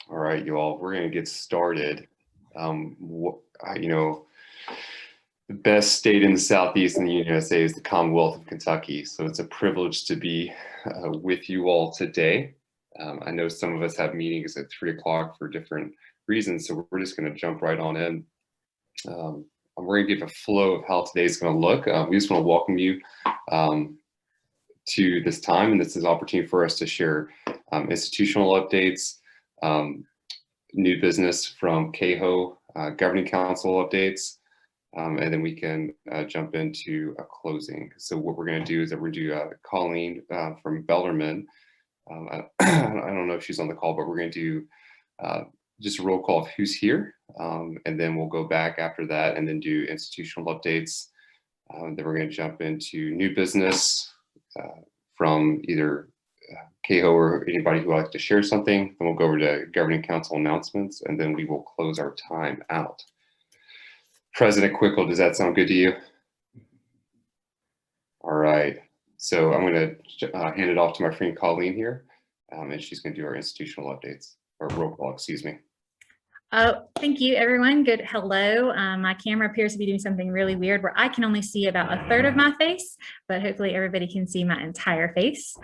All right, you all, we're going to get started. You know, the best state in the Southeast in the USA is the Commonwealth of Kentucky. So it's a privilege to be with you all today. I know some of us have meetings at 3 o'clock for different reasons, so we're just going to jump right on in. We're going to give a flow of how today's going to look. We just want to welcome you to this time, and this is an opportunity for us to share institutional updates, new business from SEAHO, governing council updates, and then we can jump into a closing. So what we're going to do is that we're going to do Colleen from Bellarmine. I don't know if she's on the call, but we're going to do just a roll call of who's here, and then we'll go back after that and then do institutional updates. Then we're going to jump into new business from either SEAHO or anybody who would like to share something. Then we'll go over to governing council announcements, and then we will close our time out. President Quickle, does that sound good to you? All right. So I'm going to hand it off to my friend Colleen here, and she's going to do our institutional updates, or roll call, excuse me. Thank you, everyone. Good. Hello. My camera appears to be doing something really weird where I can only see about a third of my face, but hopefully everybody can see my entire face.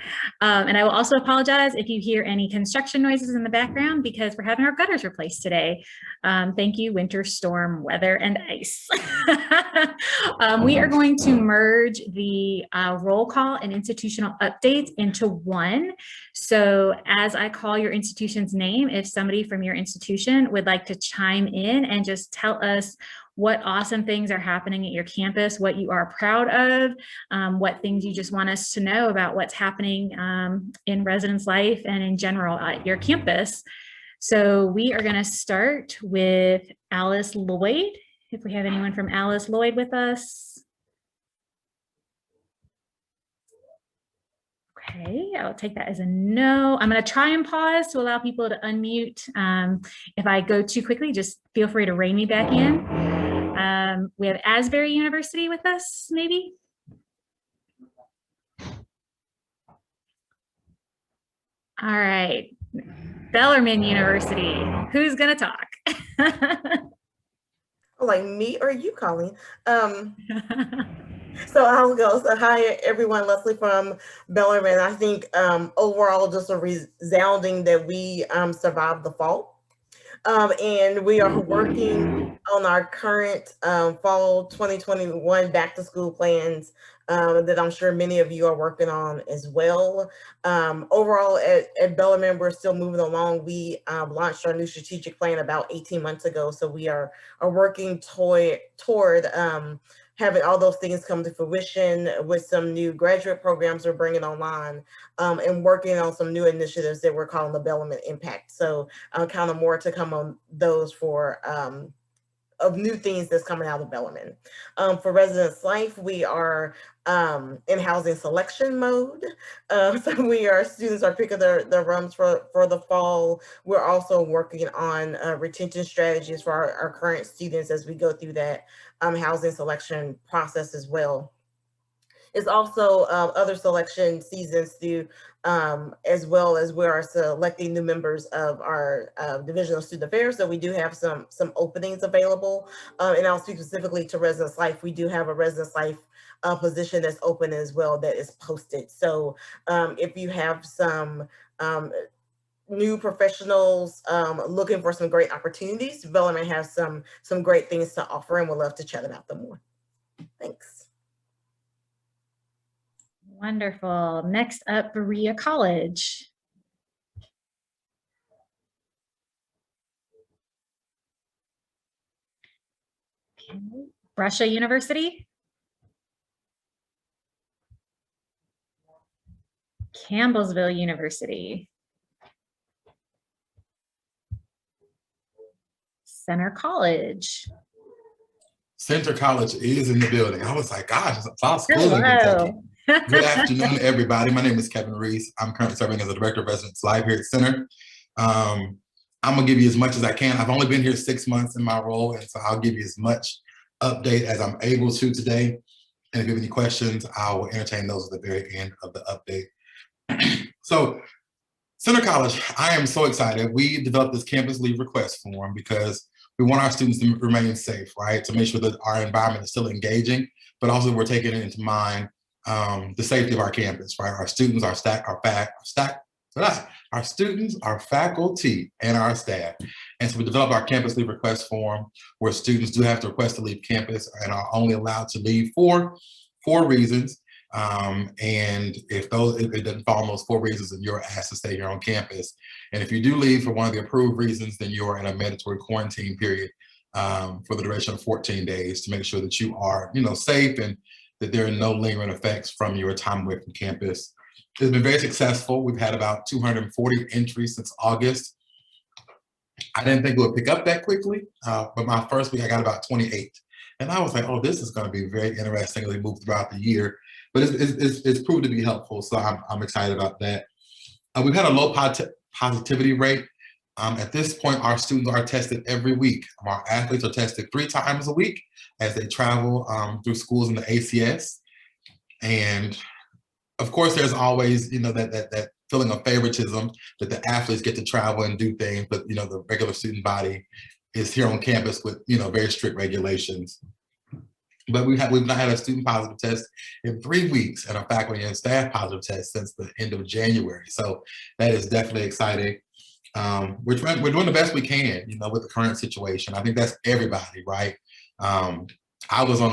And I will also apologize if you hear any construction noises in the background because we're having our gutters replaced today. Thank you, winter storm, weather, and ice. We are going to merge the roll call and institutional updates into one. So as I call your institution's name, if somebody from your institution would like to chime in and just tell us what awesome things are happening at your campus, what you are proud of, what things you just want us to know about what's happening in residence life and in general at your campus. So we are going to start with Alice Lloyd. If we have anyone from Alice Lloyd with us. Okay, I'll take that as a no. I'm going to try and pause to allow people to unmute. If I go too quickly, just feel free to rein me back in. We have Asbury University with us, maybe? All right, Bellarmine University. Who's going to talk? Like me or you, Colleen? So I'll go. So hi, everyone. Leslie from Bellarmine. I think overall, just a resounding that we survived the fall. And we are working on our current fall 2021 back to school plans that I'm sure many of you are working on as well. Overall at Bellarmine, we're still moving along. We launched our new strategic plan about 18 months ago. So we are working toward having all those things come to fruition with some new graduate programs we're bringing online and working on some new initiatives that we're calling the Bellarmine Impact. So kind of more to come on those for of new things that's coming out of Bellarmine. For residence life, we are in housing selection mode. So students are picking their rooms for the fall. We're also working on retention strategies for our current students as we go through that housing selection process as well. It's also other selection seasons through as well as we are selecting new members of our Division of Student Affairs. So we do have some openings available. And I'll speak specifically to residence life. We do have a residence life position that's open as well that is posted. So if you have some new professionals looking for some great opportunities, Bellarmine has some great things to offer and we'd love to chat about them more. Thanks. Wonderful. Next up, Berea College. Okay. Russia University. Campbellsville University. Center College. Center College is in the building. I was like, gosh, it's a school in Kentucky. Good afternoon, everybody. My name is Kevin Reese. I'm currently serving as a Director of Residence Live here at Center. I'm gonna give you as much as I can. I've only been here 6 months in my role, and so I'll give you as much update as I'm able to today. And if you have any questions, I will entertain those at the very end of the update. So Center College, I am so excited. We developed this campus leave request form because we want our students to remain safe, right? To make sure that our environment is still engaging, but also we're taking into mind the safety of our campus, right? Our students, our staff, our students, our faculty, and our staff. And so we developed our campus leave request form where students do have to request to leave campus and are only allowed to leave for 4 reasons. And if it doesn't fall on those 4 reasons, then you're asked to stay here on campus. And if you do leave for one of the approved reasons, then you're in a mandatory quarantine period for the duration of 14 days to make sure that you are, safe and that there are no lingering effects from your time away from campus. It's been very successful. We've had about 240 entries since August. I didn't think it would pick up that quickly, but my first week I got about 28. And I was like, oh, this is going to be very interesting as we move throughout the year. But it's proved to be helpful, so I'm excited about that. We've had a low positivity rate. At this point, our students are tested every week. Our athletes are tested 3 times a week as they travel through schools in the ACS. And of course, there's always, that feeling of favoritism that the athletes get to travel and do things, but the regular student body is here on campus with very strict regulations. But we've not had a student positive test in 3 weeks and a faculty and staff positive test since the end of January. So that is definitely exciting. We're doing the best we can, with the current situation. I think that's everybody, right? I was on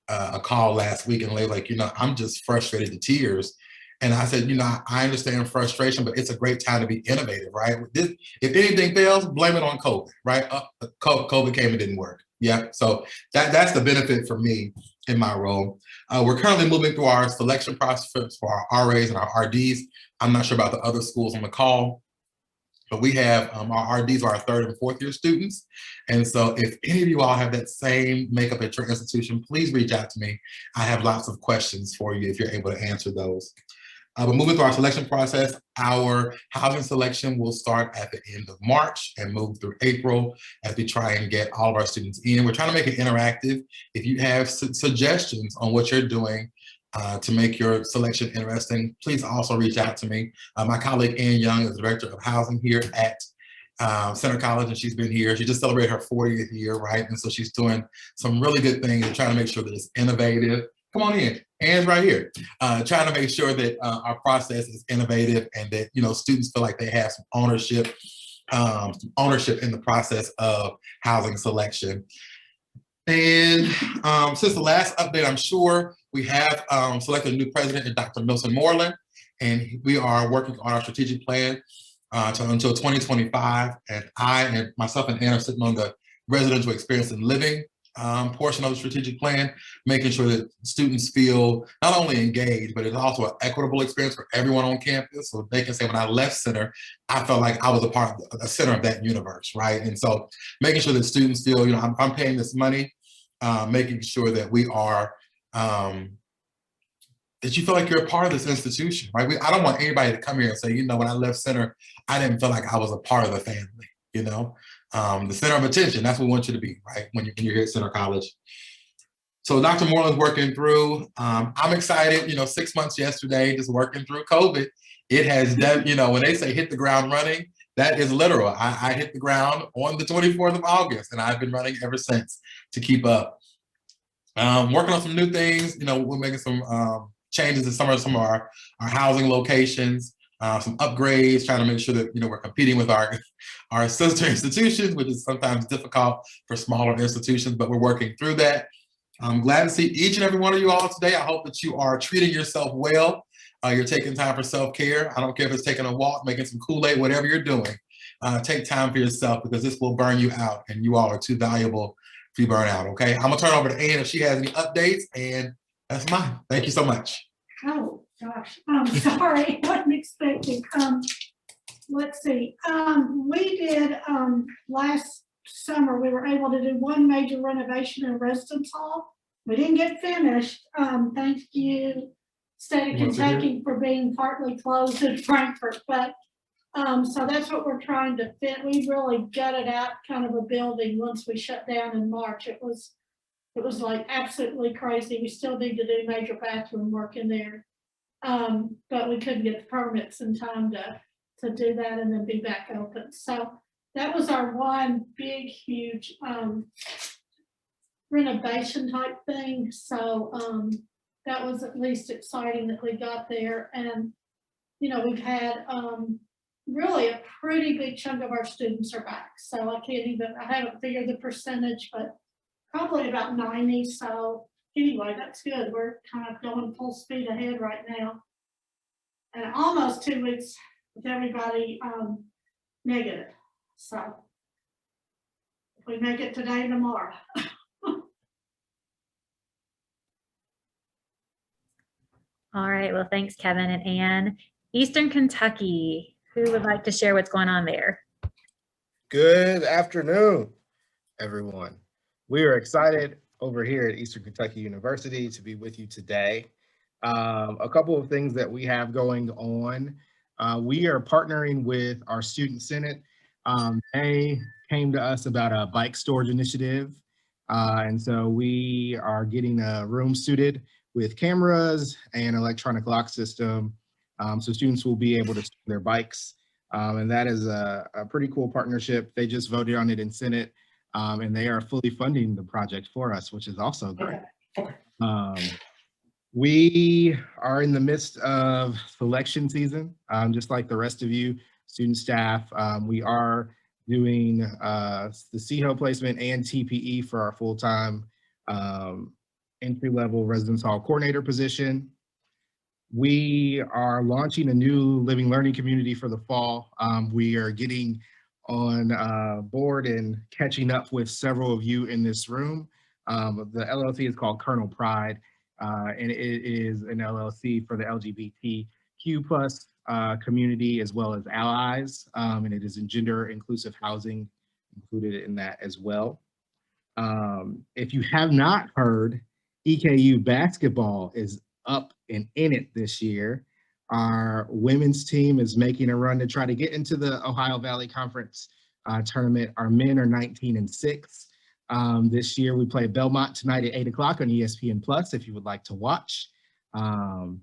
a call last week and they were like, I'm just frustrated to tears. And I said, I understand frustration, but it's a great time to be innovative, right? If anything fails, blame it on COVID, right? COVID came and didn't work. Yeah, so that's the benefit for me in my role. We're currently moving through our selection process for our RAs and our RDs. I'm not sure about the other schools on the call, but we have our RDs are our 3rd and 4th year students. And so if any of you all have that same makeup at your institution, please reach out to me. I have lots of questions for you if you're able to answer those. We're moving through our selection process. Our housing selection will start at the end of March and move through April as we try and get all of our students in. We're trying to make it interactive. If you have suggestions on what you're doing to make your selection interesting, please also reach out to me. My colleague Ann Young is the Director of Housing here at Center College, and she's been here. She just celebrated her 40th year, right? And so she's doing some really good things and trying to make sure that it's innovative. Come on in, Ann's right here. Trying to make sure that our process is innovative and that students feel like they have some ownership in the process of housing selection. And since the last update, I'm sure we have selected a new president, Dr. Milson Moreland, and we are working on our strategic plan until 2025. And myself and Ann are sitting on the residential experience and living portion of the strategic plan, making sure that students feel not only engaged, but it's also an equitable experience for everyone on campus. So they can say, when I left Center, I felt like I was a part of the center of that universe, right? And so making sure that students feel, I'm paying this money, making sure that we are, that you feel like you're a part of this institution, right? I don't want anybody to come here and say, when I left Center, I didn't feel like I was a part of the family, the center of attention. That's what we want you to be, right? When you're here at Center College. So Dr. Moreland's working through. I'm excited. 6 months yesterday, just working through COVID. It has, when they say hit the ground running, that is literal. I hit the ground on the 24th of August, and I've been running ever since to keep up. Working on some new things. We're making some changes in some of our housing locations. Some upgrades, trying to make sure that we're competing with our sister institutions, which is sometimes difficult for smaller institutions, but we're working through that. I'm glad to see each and every one of you all today. I hope that you are treating yourself well. You're taking time for self-care. I don't care if it's taking a walk, making some Kool-Aid, whatever you're doing. Take time for yourself because this will burn you out, and you all are too valuable to be burned out. Okay, I'm gonna turn it over to Ann if she has any updates, and that's mine. Thank you so much. Oh gosh, I'm sorry, I wasn't expecting. Let's see. We did last summer. We were able to do one major renovation in residence hall. We didn't get finished. Thank you, State of Kentucky, for being partly closed in Frankfurt. But so that's what we're trying to fit. We really gutted out kind of a building once we shut down in March. It was like absolutely crazy. We still need to do major bathroom work in there. But we couldn't get the permits in time to to do that and then be back open. So that was our one big, huge renovation type thing. So that was at least exciting that we got there. And, you know, we've had really a pretty big chunk of our students are back. So I haven't figured the percentage, but probably about 90. So anyway, that's good. We're kind of going full speed ahead right now. And almost 2 weeks with everybody negative. So if we make it today, tomorrow. All right, well, thanks, Kevin and Ann. Eastern Kentucky, who would like to share what's going on there? Good afternoon, everyone. We are excited over here at Eastern Kentucky University to be with you today. A couple of things that we have going on. We are partnering with our Student Senate. They came to us about a bike storage initiative. And so we are getting a room suited with cameras and electronic lock system. So students will be able to store their bikes. And that is a pretty cool partnership. They just voted on it in Senate, and they are fully funding the project for us, which is also great. We are in the midst of selection season, just like the rest of you, student staff. We are doing the SEAHO placement and TPE for our full-time entry-level residence hall coordinator position. We are launching a new living learning community for the fall. We are getting on board and catching up with several of you in this room. The LLC is called Kernel Pride, and it is an LLC for the LGBTQ plus community as well as allies, and it is in gender inclusive housing included in that as well. If you have not heard, EKU basketball is up and in it this year. Our women's team is making a run to try to get into the Ohio Valley Conference tournament. Our men are 19-6. This year we play Belmont tonight at 8 o'clock on ESPN Plus if you would like to watch. And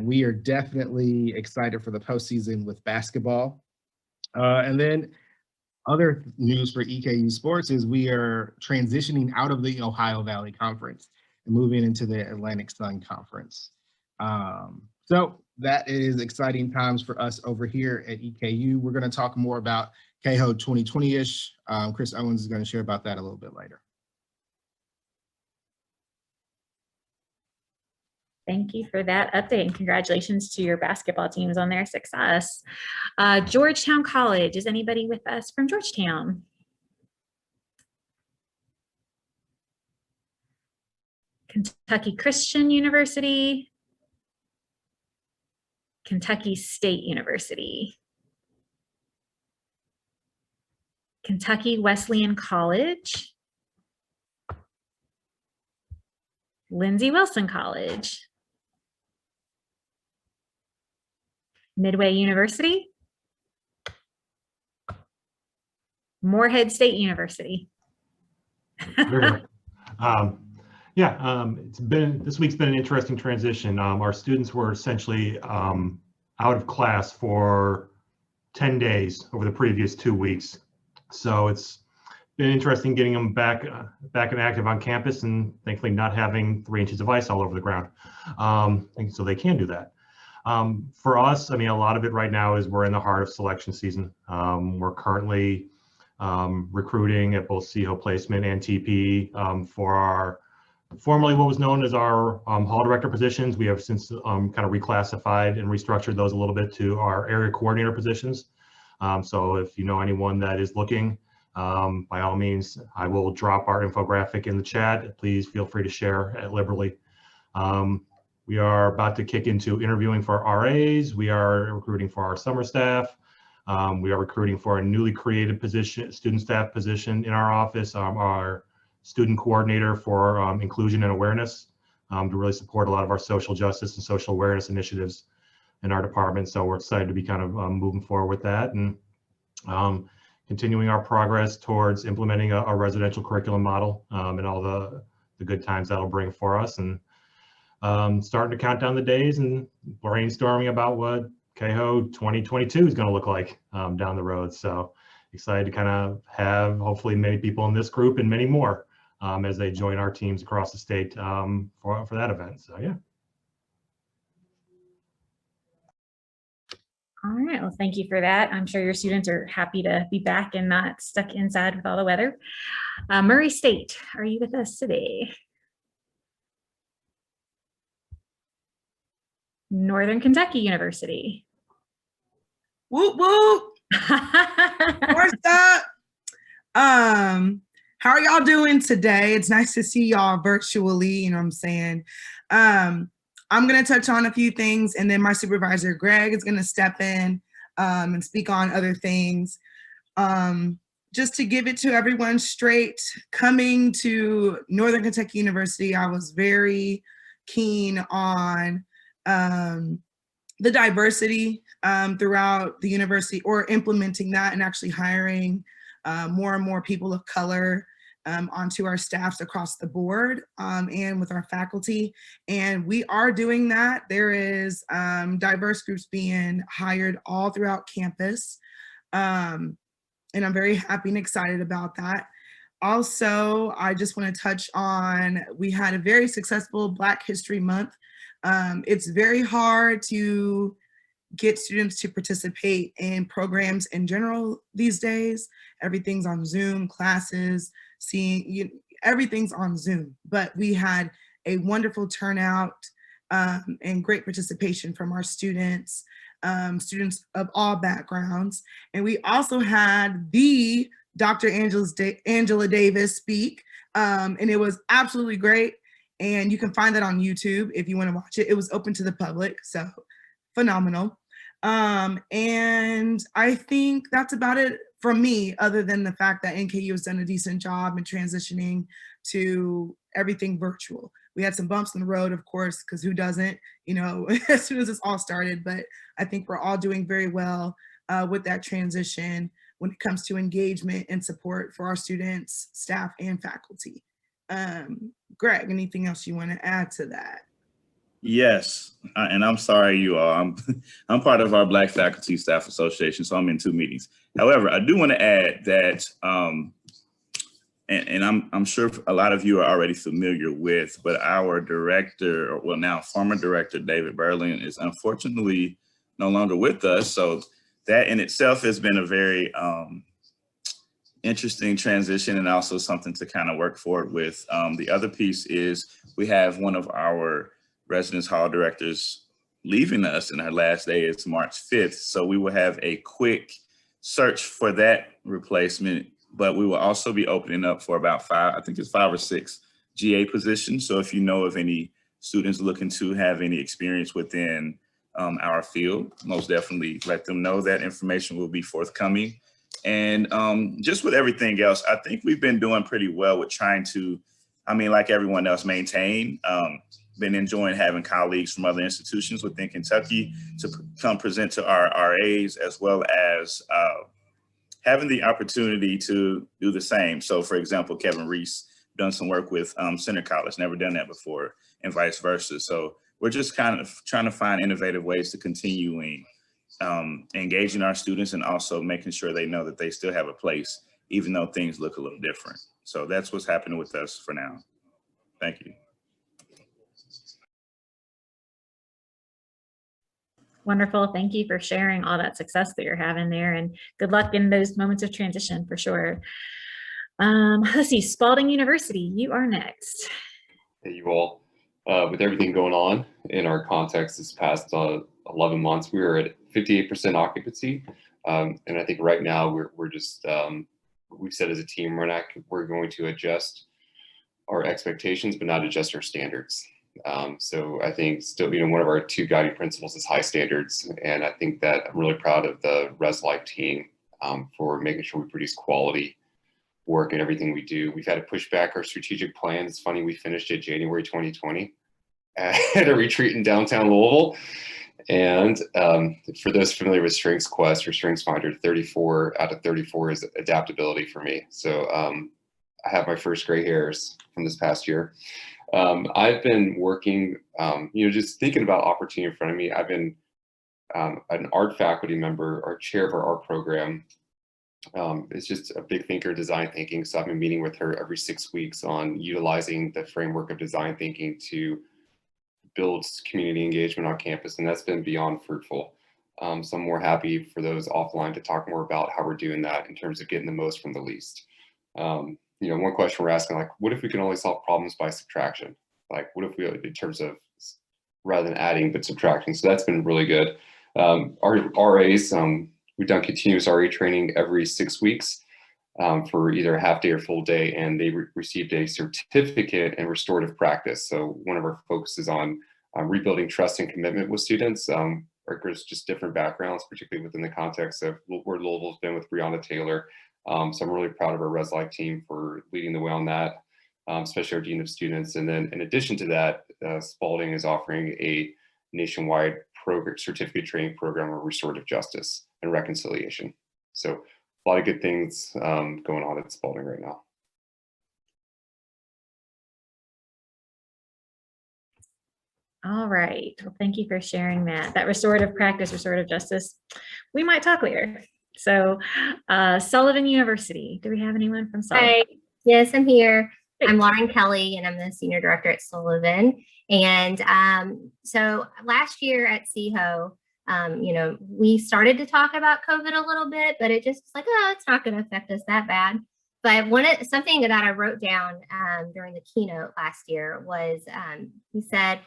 we are definitely excited for the postseason with basketball. And then other news for EKU sports is we are transitioning out of the Ohio Valley Conference and moving into the Atlantic Sun Conference. So that is exciting times for us over here at EKU. We're going to talk more about SEAHO 2020-ish. Chris Owens is going to share about that a little bit later. Thank you for that update and congratulations to your basketball teams on their success. Georgetown College, is anybody with us from Georgetown? Kentucky Christian University, Kentucky State University, Kentucky Wesleyan College, Lindsey Wilson College, Midway University, Morehead State University. This week's been an interesting transition. Our students were essentially out of class for 10 days over the previous 2 weeks. So it's been interesting getting them back and active on campus, and thankfully not having 3 inches of ice all over the ground. And so they can do that. For us, I mean, a lot of it right now is we're in the heart of selection season. We're currently recruiting at both SEAHO placement and TPE for our formerly what was known as our hall director positions. We have since kind of reclassified and restructured those a little bit to our area coordinator positions. So if you know anyone that is looking, by all means, I will drop our infographic in the chat. Please feel free to share it liberally. We are about to kick into interviewing for RAs. We are recruiting for our summer staff. We are recruiting for a newly created position, student staff position in our office. Our student coordinator for inclusion and awareness to really support a lot of our social justice and social awareness initiatives in our department. So we're excited to be kind of moving forward with that and continuing our progress towards implementing a residential curriculum model and all the good times that'll bring for us, and starting to count down the days and brainstorming about what SEAHO 2022 is going to look like down the road. So excited to kind of have hopefully many people in this group and many more as they join our teams across the state for that event. So yeah. All right, well, thank you for that. I'm sure your students are happy to be back and not stuck inside with all the weather. Murray State, are you with us today? Northern Kentucky University. Whoop whoop. What's up? How are y'all doing today? It's nice to see y'all virtually, you know what I'm saying? I'm gonna touch on a few things and then my supervisor, Greg, is gonna step in and speak on other things. Just to give it to everyone straight, coming to Northern Kentucky University, I was very keen on the diversity throughout the university, or implementing that and actually hiring more and more people of color onto our staffs across the board and with our faculty. And we are doing that. There is diverse groups being hired all throughout campus. And I'm very happy and excited about that. Also, I just want to touch on, we had a very successful Black History Month. It's very hard to get students to participate in programs in general these days. Everything's on Zoom, classes, everything's on Zoom. But we had a wonderful turnout and great participation from our students, students of all backgrounds. And we also had the Dr. Angela Davis speak, and it was absolutely great. And you can find that on YouTube if you want to watch it. It was open to the public, so phenomenal. And I think that's about it from me, other than the fact that NKU has done a decent job in transitioning to everything virtual. We had some bumps in the road, of course, because who doesn't, you know, as soon as this all started, but I think we're all doing very well with that transition when it comes to engagement and support for our students, staff, and faculty. Greg, anything else you want to add to that? Yes, and I'm sorry, you all. I'm part of our Black Faculty Staff Association, so I'm in 2 meetings. However, I do want to add that, and I'm sure a lot of you are already familiar with, but our director, well, now former director, David Berlin, is unfortunately no longer with us. So that in itself has been a very interesting transition, and also something to kind of work forward with. The other piece is we have one of our residence hall directors leaving us, and her last day is March 5th. So we will have a quick search for that replacement, but we will also be opening up for about 5 or 6 GA positions. So if you know of any students looking to have any experience within our field, most definitely let them know. That information will be forthcoming. And just with everything else, I think we've been doing pretty well with trying to, like everyone else, maintain. Been enjoying having colleagues from other institutions within Kentucky to come present to our RAs, as well as having the opportunity to do the same. So for example, Kevin Reese done some work with Center College, never done that before, and vice versa. So we're just kind of trying to find innovative ways to continuing engaging our students, and also making sure they know that they still have a place, even though things look a little different. So that's what's happening with us for now. Thank you. Wonderful. Thank you for sharing all that success that you're having there, and good luck in those moments of transition for sure. Let's see, Spalding University, you are next. Hey, you all. With everything going on in our context this past 11 months, we were at 58% occupancy. And I think right now we're just, we've said as a team, we're going to adjust our expectations, but not adjust our standards. So I think still, one of our 2 guiding principles is high standards. And I think that I'm really proud of the Res Life team for making sure we produce quality work in everything we do. We've had to push back our strategic plan. It's funny, we finished it January 2020 at a retreat in downtown Louisville. And for those familiar with Strengths Quest or Strengths Finder, 34 out of 34 is adaptability for me. So I have my first gray hairs from this past year. I've been working, just thinking about opportunity in front of me. I've been an art faculty member, or chair of our art program, is just a big thinker, design thinking. So I've been meeting with her every 6 weeks on utilizing the framework of design thinking to build community engagement on campus, and that's been beyond fruitful. So I'm more happy for those offline to talk more about how we're doing that in terms of getting the most from the least. You know, one question we're asking, like, what if we can only solve problems by subtraction? Like, what if we, in terms of rather than adding, but subtracting? So that's been really good. Our RAs, we've done continuous RA training every 6 weeks for either a half day or full day, and they received a certificate in restorative practice. So one of our focuses on rebuilding trust and commitment with students. Rutgers, just different backgrounds, particularly within the context of where Louisville's been with Breonna Taylor. So I'm really proud of our Res Life team for leading the way on that, especially our Dean of Students. And then in addition to that, Spalding is offering a nationwide program, certificate training program of restorative justice and reconciliation. So a lot of good things going on at Spalding right now. All right. Well, thank you for sharing that. That restorative practice, restorative justice, we might talk later. So Sullivan University, do we have anyone from Sullivan? Hi. Yes, I'm here. Great. I'm Lauren Kelly, and I'm the Senior Director at Sullivan. And so last year at SEAHO, you know, we started to talk about COVID a little bit, but it just was like, oh, it's not going to affect us that bad. But something that I wrote down during the keynote last year was, he said,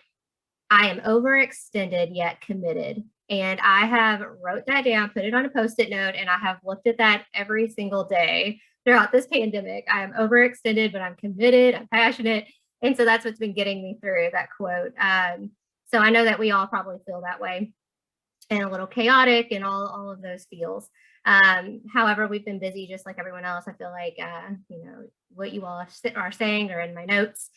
I am overextended yet committed. And I have wrote that down, put it on a Post-it note, and I have looked at that every single day throughout this pandemic. I am overextended, but I'm committed, I'm passionate. And so that's what's been getting me through that quote. So I know that we all probably feel that way, and a little chaotic and all of those feels. However, we've been busy just like everyone else. I feel like, you know, what you all are saying are in my notes.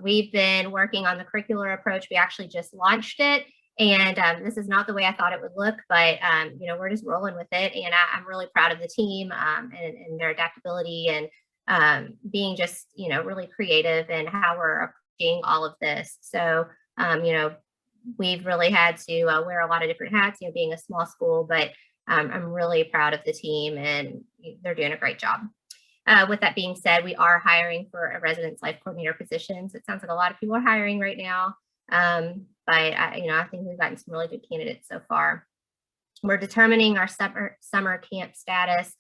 We've been working on the curricular approach. We actually just launched it. And this is not the way I thought it would look, but, you know, we're just rolling with it. And I'm really proud of the team and their adaptability and being just, you know, really creative in how we're approaching all of this. So, you know, we've really had to wear a lot of different hats, you know, being a small school, but I'm really proud of the team and they're doing a great job. With that being said, we are hiring for a residence life coordinator position. So it sounds like a lot of people are hiring right now. But you know, I think we've gotten some really good candidates so far. We're determining our summer camp status.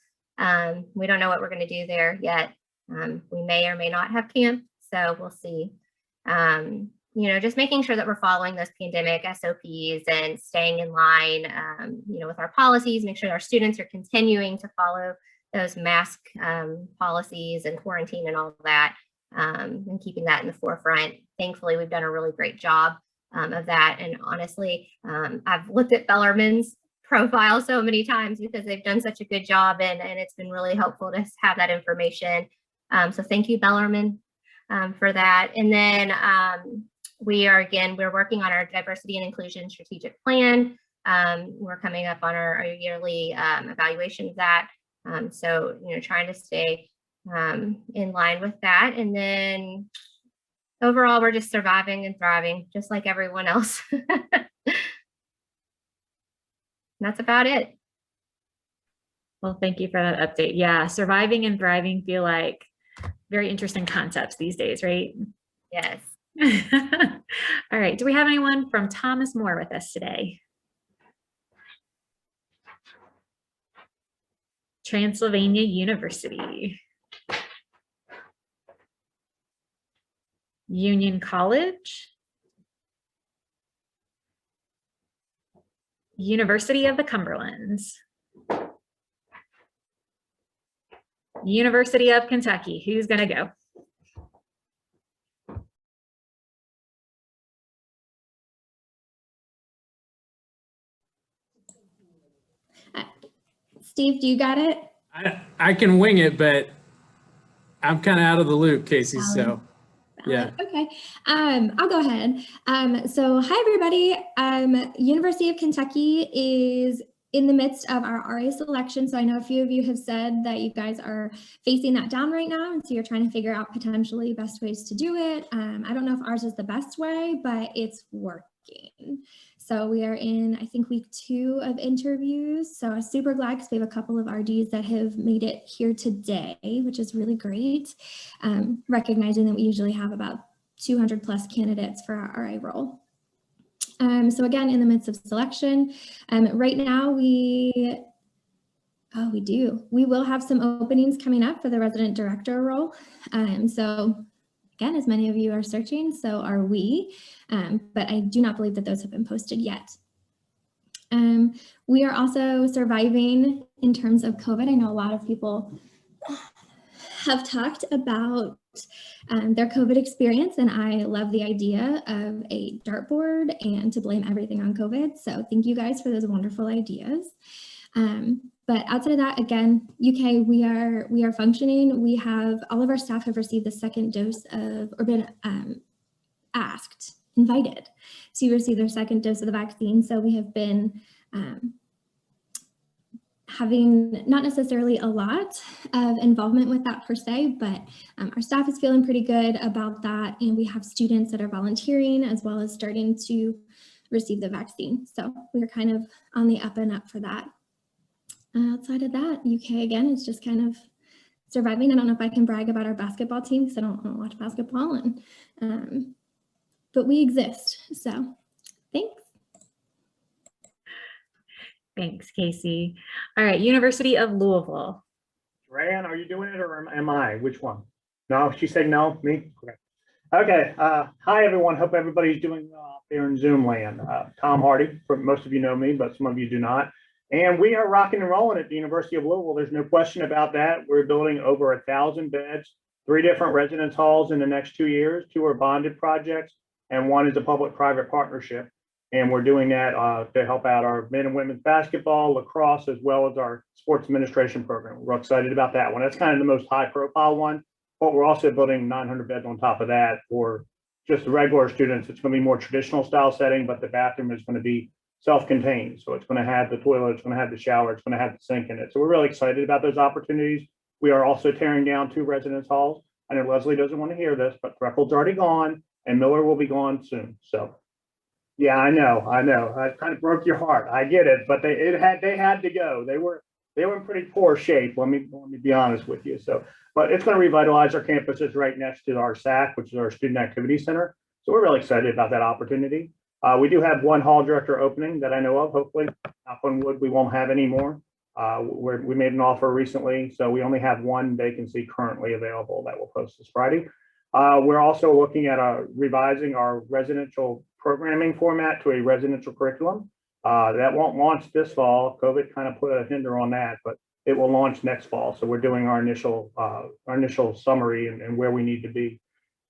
We don't know what we're going to do there yet. We may or may not have camp, so we'll see. You know, just making sure that we're following those pandemic SOPs and staying in line, you know, with our policies, make sure our students are continuing to follow those mask policies and quarantine and all of that, and keeping that in the forefront. Thankfully, we've done a really great job of that. And honestly, I've looked at Bellarmine's profile so many times because they've done such a good job, and it's been really helpful to have that information. So thank you, Bellarmine, for that. And then we're working on our diversity and inclusion strategic plan. We're coming up on our yearly evaluation of that. So, you know, trying to stay in line with that. And then overall, we're just surviving and thriving, just like everyone else. That's about it. Well, thank you for that update. Yeah, surviving and thriving feel like very interesting concepts these days, right? Yes. All right. Do we have anyone from Thomas More with us today? Transylvania University. Union College. University of the Cumberlands. University of Kentucky. Who's going to go? Steve, do you got it? I can wing it, but I'm kind of out of the loop, Casey. So, yeah. Okay. I'll go ahead. So hi, everybody. University of Kentucky is in the midst of our RA selection. So I know a few of you have said that you guys are facing that down right now. And so you're trying to figure out potentially best ways to do it. I don't know if ours is the best way, but it's working. So we are in, I think, week 2 of interviews. So I'm super glad because we have a couple of RDs that have made it here today, which is really great. Recognizing that we usually have about 200 plus candidates for our RA role. So again, in the midst of selection, right now we will have some openings coming up for the resident director role. So again, as many of you are searching, so are we, but I do not believe that those have been posted yet. We are also surviving in terms of COVID. I know a lot of people have talked about their COVID experience, and I love the idea of a dartboard and to blame everything on COVID. So thank you guys for those wonderful ideas. But outside of that, again, UK, we are functioning. We have, all of our staff have received the second dose of, or been invited to receive their second dose of the vaccine. So we have been having not necessarily a lot of involvement with that per se, but our staff is feeling pretty good about that. And we have students that are volunteering as well as starting to receive the vaccine. So we're kind of on the up and up for that. Outside of that, UK again is just kind of surviving. I don't know if I can brag about our basketball team because I don't watch basketball, and but we exist. So thanks. Thanks, Casey. All right, University of Louisville. Rayanne, are you doing it or am I? Which one? No, she said no, me? Okay. Hi, everyone. Hope everybody's doing well out there in Zoom land. Tom Hardy, most of you know me, but some of you do not. And we are rocking and rolling at the University of Louisville. There's no question about that. We're building over 1,000 beds, 3 different residence halls in the next 2 years. 2 are bonded projects, and 1 is a public-private partnership. And we're doing that to help out our men and women's basketball, lacrosse, as well as our sports administration program. We're excited about that one. That's kind of the most high-profile one, but we're also building 900 beds on top of that for just the regular students. It's going to be more traditional style setting, but the bathroom is going to be self-contained. So it's going to have the toilet, it's going to have the shower, it's going to have the sink in it. So we're really excited about those opportunities. We are also tearing down 2 residence halls. I know Leslie doesn't want to hear this, but Freckles already gone and Miller will be gone soon. So yeah, I know. I kind of broke your heart. I get it, but they had to go. They were in pretty poor shape. Let me be honest with you. So, but it's going to revitalize our campuses right next to our SAC, which is our Student Activity Center. So we're really excited about that opportunity. We do have 1 hall director opening that I know of. Hopefully, knock on wood, we won't have any more. We made an offer recently, so we only have 1 vacancy currently available that will post this Friday. We're also looking at revising our residential programming format to a residential curriculum. That won't launch this fall. COVID kind of put a hinder on that, but it will launch next fall. So we're doing our initial summary and where we need to be.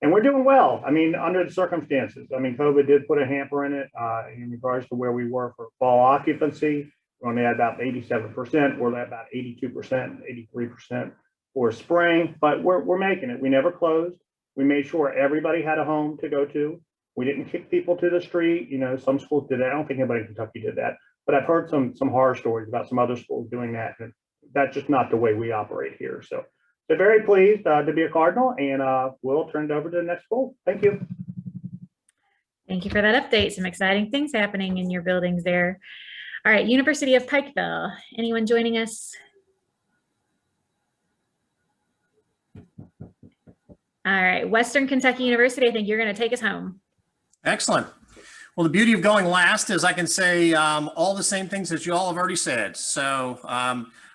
And we're doing well. I mean, under the circumstances. I mean, COVID did put a hamper in it in regards to where we were for fall occupancy. We're only at about 87%. We're at about 82%, 83% for spring, but we're making it. We never closed. We made sure everybody had a home to go to. We didn't kick people to the street. You know, some schools did that. I don't think anybody in Kentucky did that, but I've heard some horror stories about some other schools doing that. And that's just not the way we operate here. So very pleased to be a Cardinal, and we'll turn it over to the next school. Thank you. Thank you for that update. Some exciting things happening in your buildings there. All right, University of Pikeville. Anyone joining us? All right, Western Kentucky University, I think you're going to take us home. Excellent. Well, the beauty of going last is I can say all the same things that you all have already said. So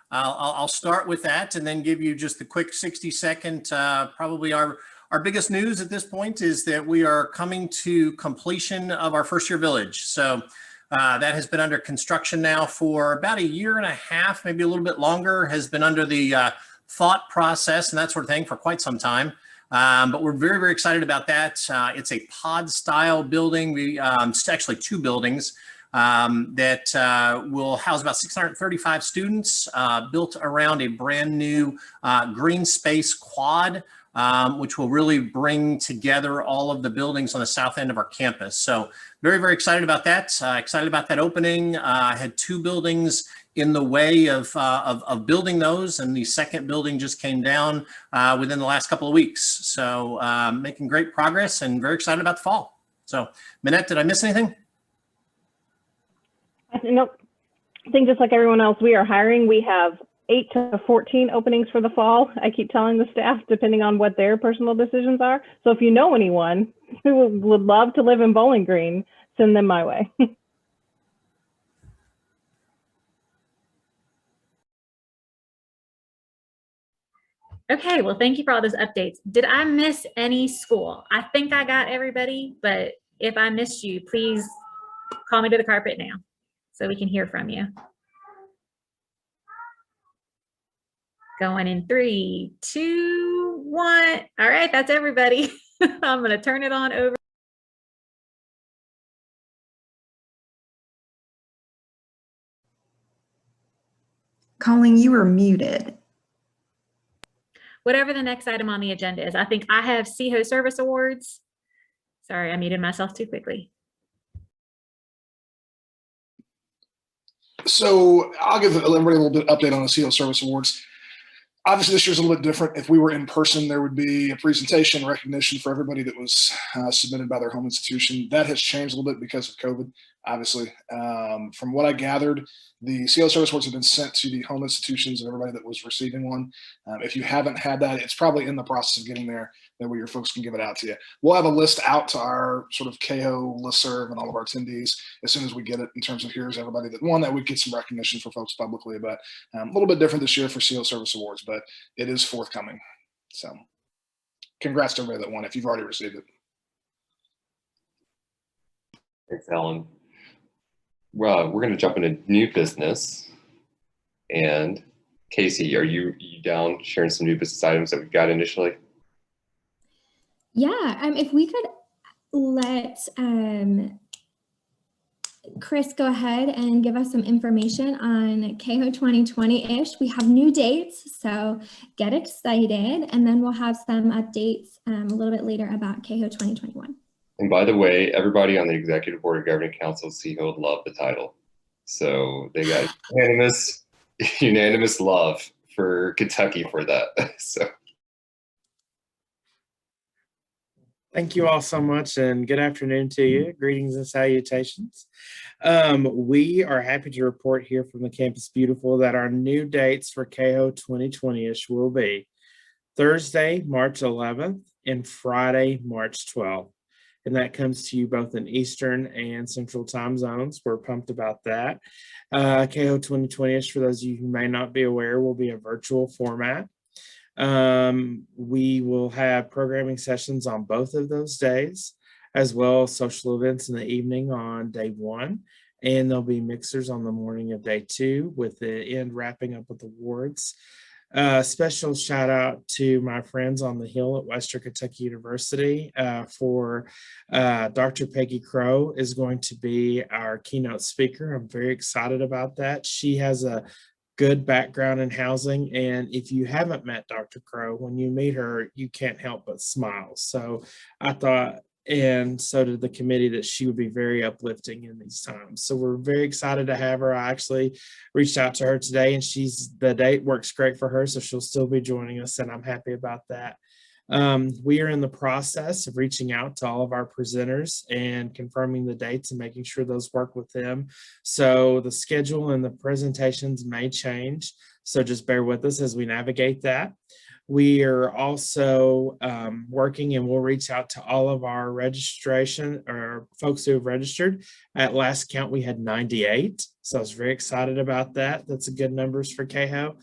I'll start with that and then give you just the quick 60-second. Probably our biggest news at this point is that we are coming to completion of our first-year village. So that has been under construction now for about 1.5 years, maybe a little bit longer, has been under the thought process and that sort of thing for quite some time. But we're very, very excited about that. It's a pod style building. It's actually 2 buildings that will house about 635 students, built around a brand new green space quad, which will really bring together all of the buildings on the south end of our campus. So very, very excited about that. Excited about that opening. I had 2 buildings in the way of building those, and the second building just came down within the last couple of weeks. So making great progress and very excited about the fall. So Minnette, did I miss anything? no, I think just like everyone else, we are hiring. We have 8 to 14 openings for the fall. I keep telling the staff, depending on what their personal decisions are. So if you know anyone who would love to live in Bowling Green, send them my way. Okay, well, thank you for all those updates. Did I miss any school? I think I got everybody, but if I missed you, please call me to the carpet now so we can hear from you. Going in 3, 2, 1. All right, that's everybody. I'm going to turn it on over. Colleen, you are muted. Whatever the next item on the agenda is. I think I have SEAHO Service Awards. Sorry, I muted myself too quickly. So I'll give everybody a little bit update on the SEAHO Service Awards. Obviously, this year's a little bit different. If we were in person, there would be a presentation recognition for everybody that was submitted by their home institution. That has changed a little bit because of COVID, obviously. From what I gathered, the SEAHO Service Awards have been sent to the home institutions and everybody that was receiving one. If you haven't had that, it's probably in the process of getting there. That way your folks can give it out to you. We'll have a list out to our sort of KO listserv and all of our attendees as soon as we get it in terms of here's everybody that won, that we get some recognition for folks publicly. But a little bit different this year for SEAHO Service Awards, but it is forthcoming. So congrats to everybody that won if you've already received it. Thanks, Alan. Well, we're going to jump into new business. And Casey, are you down sharing some new business items that we've got initially? Yeah, if we could let Chris go ahead and give us some information on KHO 2020-ish. We have new dates, so get excited. And then we'll have some updates a little bit later about KHO 2021. And by the way, everybody on the Executive Board of Governing Council of SEAHO loved the title. So they got unanimous love for Kentucky for that. So. Thank you all so much, and good afternoon to you. Greetings and salutations. We are happy to report here from the Campus Beautiful that our new dates for KHO 2020-ish will be Thursday, March 11th and Friday, March 12th. And that comes to you both in Eastern and Central time zones. We're pumped about that. KHO 2020-ish, for those of you who may not be aware, will be a virtual format. We will have programming sessions on both of those days, as well as social events in the evening on day 1. And there'll be mixers on the morning of day 2, with the end wrapping up with awards. Special shout out to my friends on the Hill at Western Kentucky University for Dr. Peggy Crow is going to be our keynote speaker. I'm very excited about that. She has a good background in housing, and if you haven't met Dr. Crow, when you meet her, you can't help but smile. So I thought, and so did the committee, that she would be very uplifting in these times. So we're very excited to have her. I actually reached out to her today, and the date works great for her, so she'll still be joining us, and I'm happy about that. We are in the process of reaching out to all of our presenters and confirming the dates and making sure those work with them. So the schedule and the presentations may change, so just bear with us as we navigate that. We are also working, and we'll reach out to all of our registration or folks who have registered. At last count, we had 98. So I was very excited about that. That's a good numbers for KHO,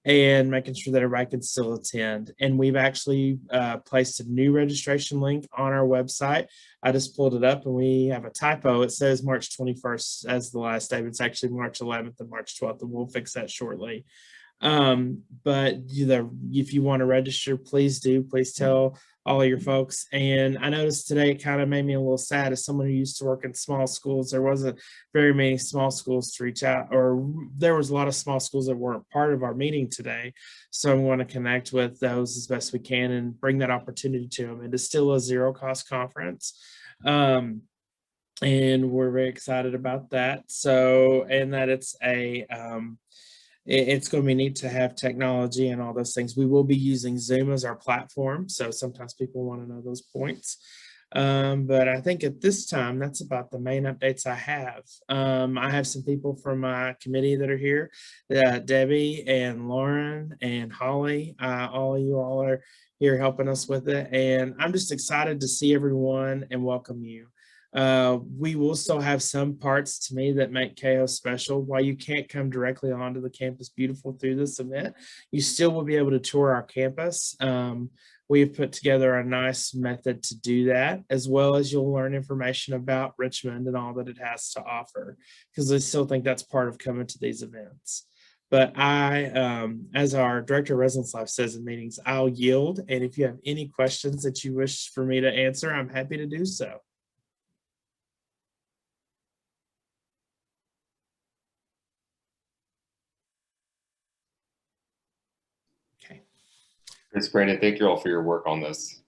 and making sure that everybody can still attend. And we've actually placed a new registration link on our website. I just pulled it up and we have a typo. It says March 21st as the last day, but it's actually March 11th and March 12th, and we'll fix that shortly. But if you want to register, please do. Please tell all of your folks. And I noticed today it kind of made me a little sad as someone who used to work in small schools. There wasn't very many small schools to reach out, or there was a lot of small schools that weren't part of our meeting today. So I want to connect with those as best we can and bring that opportunity to them. It is still a zero-cost conference. And we're very excited about that. So, and that it's it's going to be neat to have technology and all those things. We will be using Zoom as our platform, so sometimes people want to know those points. But I think at this time, that's about the main updates I have. I have some people from my committee that are here, Debbie and Lauren and Holly. All of you all are here helping us with it. And I'm just excited to see everyone and welcome you. We will still have some parts to me that make SEAHO special. While you can't come directly onto the campus beautiful through this event, you still will be able to tour our campus. We've put together a nice method to do that, as well as you'll learn information about Richmond and all that it has to offer, because I still think that's part of coming to these events. But I, as our Director of Residence Life says in meetings, I'll yield. And if you have any questions that you wish for me to answer, I'm happy to do so. Ms. Brandon, thank you all for your work on this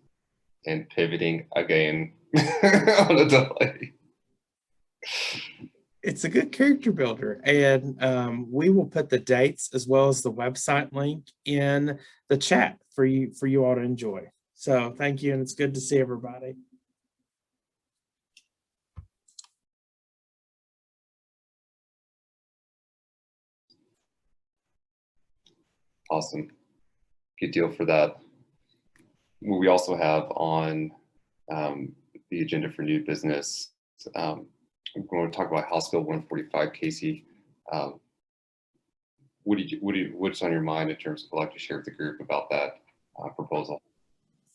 and pivoting again on the delay. It's a good character builder, and we will put the dates as well as the website link in the chat for you all to enjoy. So thank you, and it's good to see everybody. Awesome. Good deal for that. We also have on the agenda for new business, I'm going to talk about House Bill 145. Casey, what's on your mind in terms of what you'd like to share with the group about that proposal?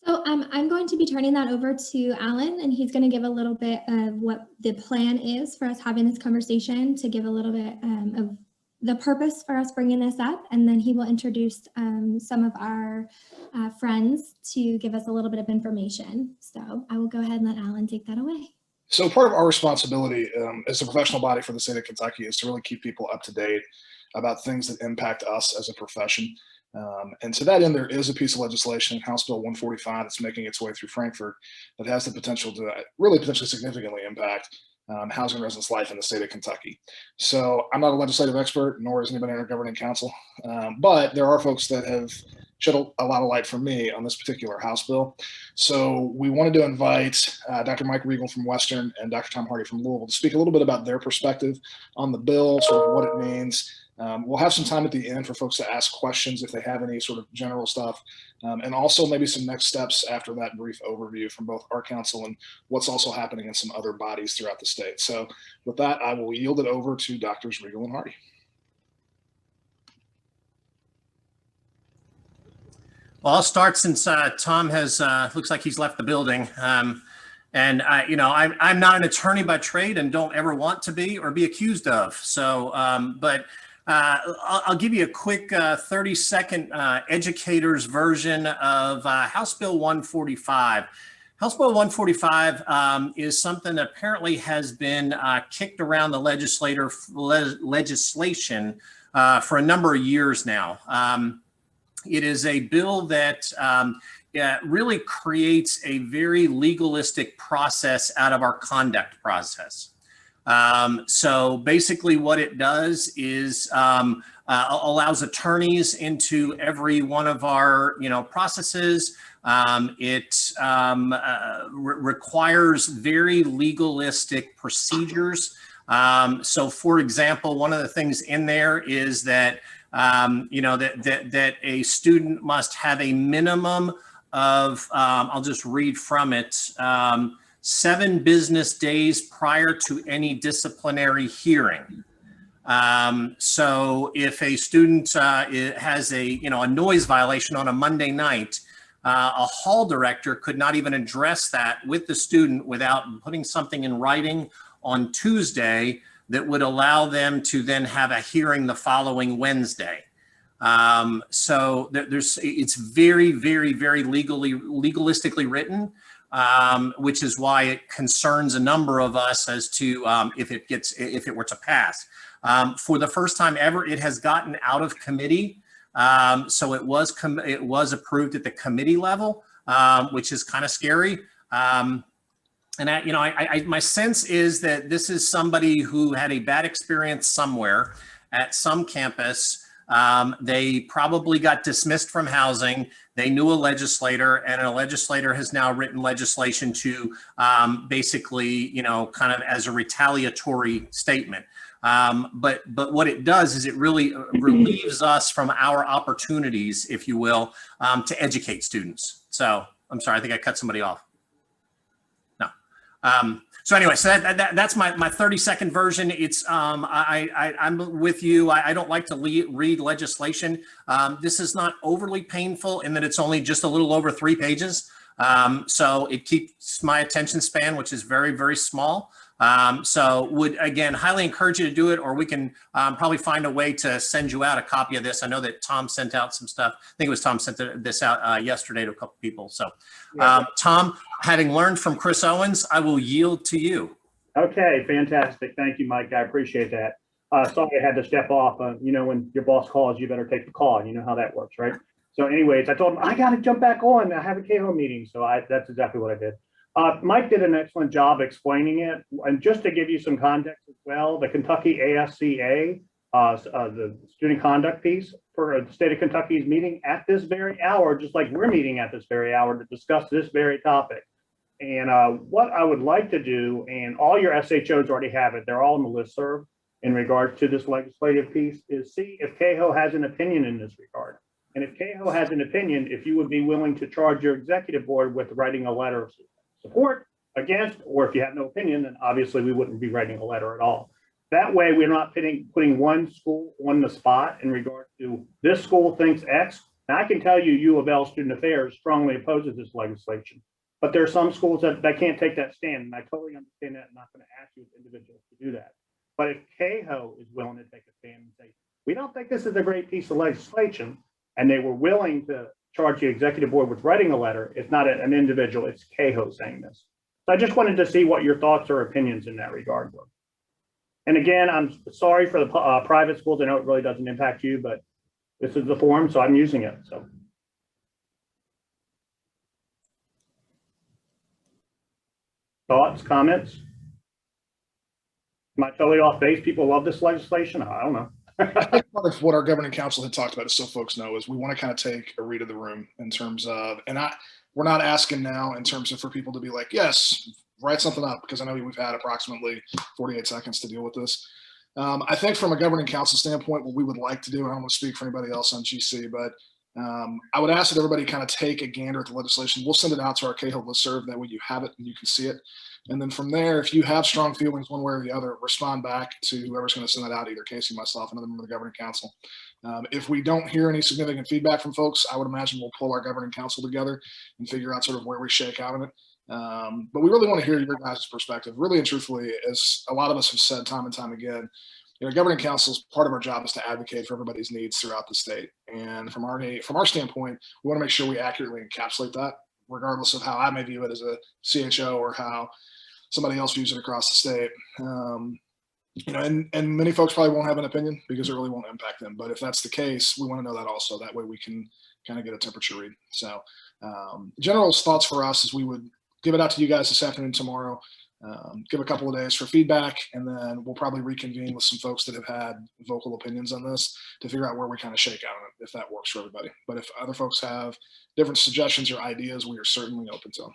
So I'm going to be turning that over to Alan, and he's going to give a little bit of what the plan is for us having this conversation, to give a little bit of the purpose for us bringing this up, and then he will introduce some of our friends to give us a little bit of information. So I will go ahead and let Alan take that away. So part of our responsibility as a professional body for the state of Kentucky is to really keep people up to date about things that impact us as a profession. And to that end, there is a piece of legislation, House Bill 145, that's making its way through Frankfurt, that has the potential to really potentially significantly impact housing and residence life in the state of Kentucky. So I'm not a legislative expert, nor is anybody in our governing council, but there are folks that have shed a lot of light for me on this particular House bill. So we wanted to invite Dr. Mike Reagle from Western and Dr. Tom Hardy from Louisville to speak a little bit about their perspective on the bill, sort of what it means. We'll have some time at the end for folks to ask questions if they have any sort of general stuff, and also maybe some next steps after that brief overview from both our council and what's also happening in some other bodies throughout the state. So with that, I will yield it over to Drs. Reagle and Hardy. Well, I'll start since Tom has, looks like he's left the building. And you know, I'm not an attorney by trade and don't ever want to be or be accused of. So, but I'll give you a quick 30-second educator's version of House Bill 145. House Bill 145 is something that apparently has been kicked around the legislation for a number of years now. It is a bill that really creates a very legalistic process out of our conduct process. So basically what it does is allows attorneys into every one of our, processes. It requires very legalistic procedures. So for example, one of the things in there is that that a student must have a minimum of, I'll just read from it, 7 business days prior to any disciplinary hearing. So if a student has a noise violation on a Monday night, a hall director could not even address that with the student without putting something in writing on Tuesday that would allow them to then have a hearing the following Wednesday. So it's very, very, very legalistically written, which is why it concerns a number of us as to if it were to pass. For the first time ever, it has gotten out of committee. So it was approved at the committee level, which is kind of scary. And my sense is that this is somebody who had a bad experience somewhere at some campus They probably got dismissed from housing. They knew a legislator, and a legislator has now written legislation to basically, kind of as a retaliatory statement. But what it does is it really relieves us from our opportunities, if you will, to educate students. So I'm sorry, I think I cut somebody off. No. So anyway, so that's my 30-second version. It's I'm with you. I don't like to read legislation. This is not overly painful in that it's only just a little over 3 pages. So it keeps my attention span, which is very, very small. So would, again, highly encourage you to do it, or we can probably find a way to send you out a copy of this. I know that Tom sent out some stuff. I think it was Tom sent this out yesterday to a couple people. So Tom, having learned from Chris Owens, I will yield to you. Okay, fantastic. Thank you, Mike. I appreciate that. Sorry I had to step off. When your boss calls, you better take the call. You know how that works, right? So anyways, I told him I got to jump back on. I have a KHO meeting. So that's exactly what I did. Mike did an excellent job explaining it. And just to give you some context as well, the Kentucky ASCA, the student conduct piece for the state of Kentucky is meeting at this very hour, just like we're meeting at this very hour to discuss this very topic. And what I would like to do, and all your SHOs already have it, they're all on the listserv in regard to this legislative piece, is see if KHO has an opinion in this regard. And if KHO has an opinion, if you would be willing to charge your executive board with writing a letter of support, against, or if you have no opinion, then obviously we wouldn't be writing a letter at all. That way, we're not putting one school on the spot in regard to this school thinks X. Now, I can tell you, U of L Student Affairs strongly opposes this legislation, but there are some schools that can't take that stand, and I totally understand that. I'm not going to ask you as individuals to do that. But if KHO is willing to take a stand and say, we don't think this is a great piece of legislation, and they were willing to charge the executive board with writing a letter, it's not an individual, it's KHO saying this. So I just wanted to see what your thoughts or opinions in that regard were. And again, I'm sorry for the private schools. I know it really doesn't impact you, but this is the forum, so I'm using it. So. Thoughts, comments? Am I totally off base? People love this legislation? I don't know. I think part of what our governing council had talked about, is so folks know, is we want to kind of take a read of the room in terms of, and we're not asking now in terms of for people to be like, yes, write something up, because I know we've had approximately 48 seconds to deal with this. I think from a governing council standpoint, what we would like to do, and I don't want to speak for anybody else on GC, but I would ask that everybody kind of take a gander at the legislation. We'll send it out to our KHO listserv. That way you have it and you can see it. And then from there, if you have strong feelings one way or the other, respond back to whoever's going to send that out, either Casey, myself, another member of the governing council. If we don't hear any significant feedback from folks, I would imagine we'll pull our governing council together and figure out sort of where we shake out in it. But we really want to hear your guys' perspective. Really and truthfully, as a lot of us have said time and time again, governing council's part of our job is to advocate for everybody's needs throughout the state. And from our standpoint, we want to make sure we accurately encapsulate that, regardless of how I may view it as a CHO or how somebody else views it across the state. And many folks probably won't have an opinion because it really won't impact them. But if that's the case, we want to know that also. That way we can kind of get a temperature read. So general thoughts for us is we would give it out to you guys this afternoon, tomorrow, give a couple of days for feedback, and then we'll probably reconvene with some folks that have had vocal opinions on this to figure out where we kind of shake out on it, if that works for everybody. But if other folks have different suggestions or ideas, we are certainly open to them.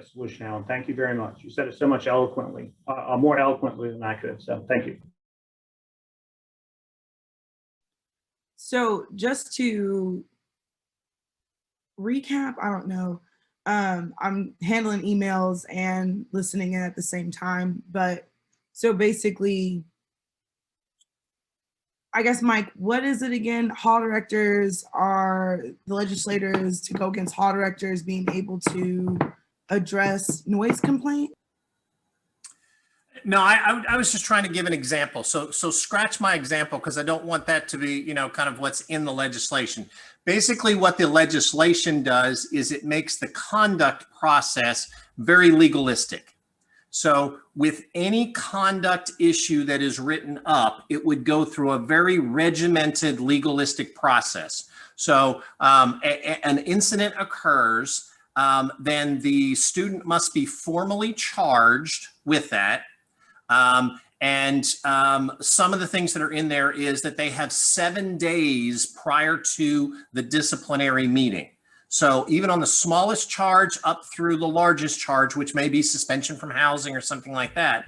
Solution, Alan. Thank you very much. You said it so much eloquently, more eloquently than I could. So thank you. So just to recap, I don't know. I'm handling emails and listening in at the same time, but so basically, I guess, Mike, what is it again? Hall directors are the legislators to go against hall directors being able to address noise complaint? No, I was just trying to give an example. So scratch my example, because I don't want that to be, kind of what's in the legislation. Basically, what the legislation does is it makes the conduct process very legalistic. So with any conduct issue that is written up, it would go through a very regimented legalistic process. So an incident occurs, then the student must be formally charged with that. And some of the things that are in there is that they have 7 days prior to the disciplinary meeting. So even on the smallest charge up through the largest charge, which may be suspension from housing or something like that,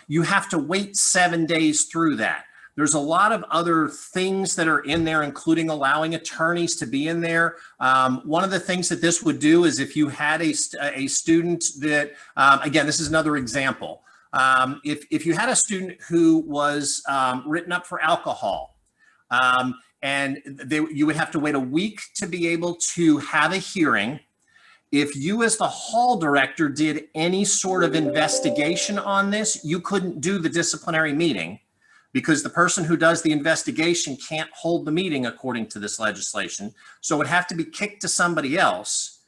you have to wait 7 days through that. There's a lot of other things that are in there, including allowing attorneys to be in there. One of the things that this would do is if you had a student that, again, this is another example. If you had a student who was written up for alcohol, and you would have to wait a week to be able to have a hearing. If you as the hall director did any sort of investigation on this, you couldn't do the disciplinary meeting because the person who does the investigation can't hold the meeting according to this legislation. So it would have to be kicked to somebody else.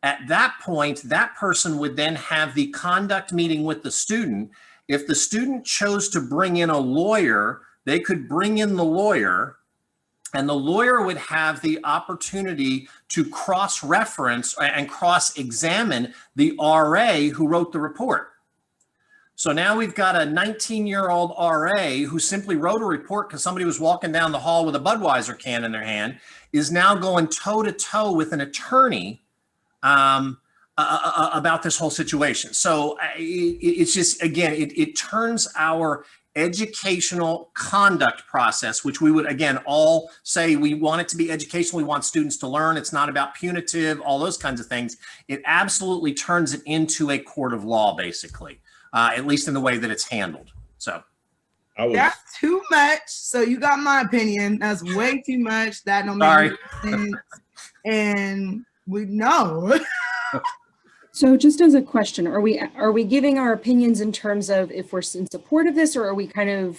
At that point, that person would then have the conduct meeting with the student. If the student chose to bring in a lawyer, they could bring in the lawyer, and the lawyer would have the opportunity to cross-reference and cross-examine the RA who wrote the report. So now we've got a 19-year-old RA who simply wrote a report because somebody was walking down the hall with a Budweiser can in their hand, is now going toe-to-toe with an attorney about this whole situation. So it's just, again, it turns our educational conduct process, which we would, again, all say we want it to be educational. We want students to learn. It's not about punitive, all those kinds of things. It absolutely turns it into a court of law, basically, at least in the way that it's handled. So that's too much. So you got my opinion. That's way too much. That don't make any sense. And we know. So just as a question, are we giving our opinions in terms of if we're in support of this, or are we kind of,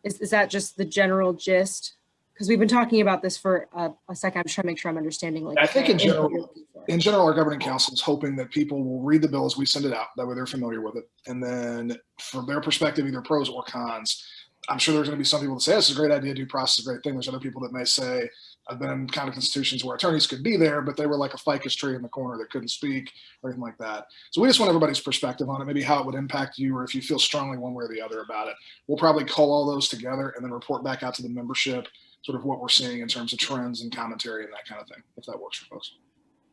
is that just the general gist? Because we've been talking about this for a second. I'm just trying to make sure I'm understanding. Like, I think in general, our governing council is hoping that people will read the bill as we send it out. That way they're familiar with it. And then from their perspective, either pros or cons, I'm sure there's going to be some people that say, this is a great idea, due process is a great thing. There's other people that may say, I've been in kind of institutions where attorneys could be there, but they were like a ficus tree in the corner that couldn't speak or anything like that. So we just want everybody's perspective on it, maybe how it would impact you, or if you feel strongly one way or the other about it. We'll probably call all those together and then report back out to the membership, sort of what we're seeing in terms of trends and commentary and that kind of thing, if that works for folks.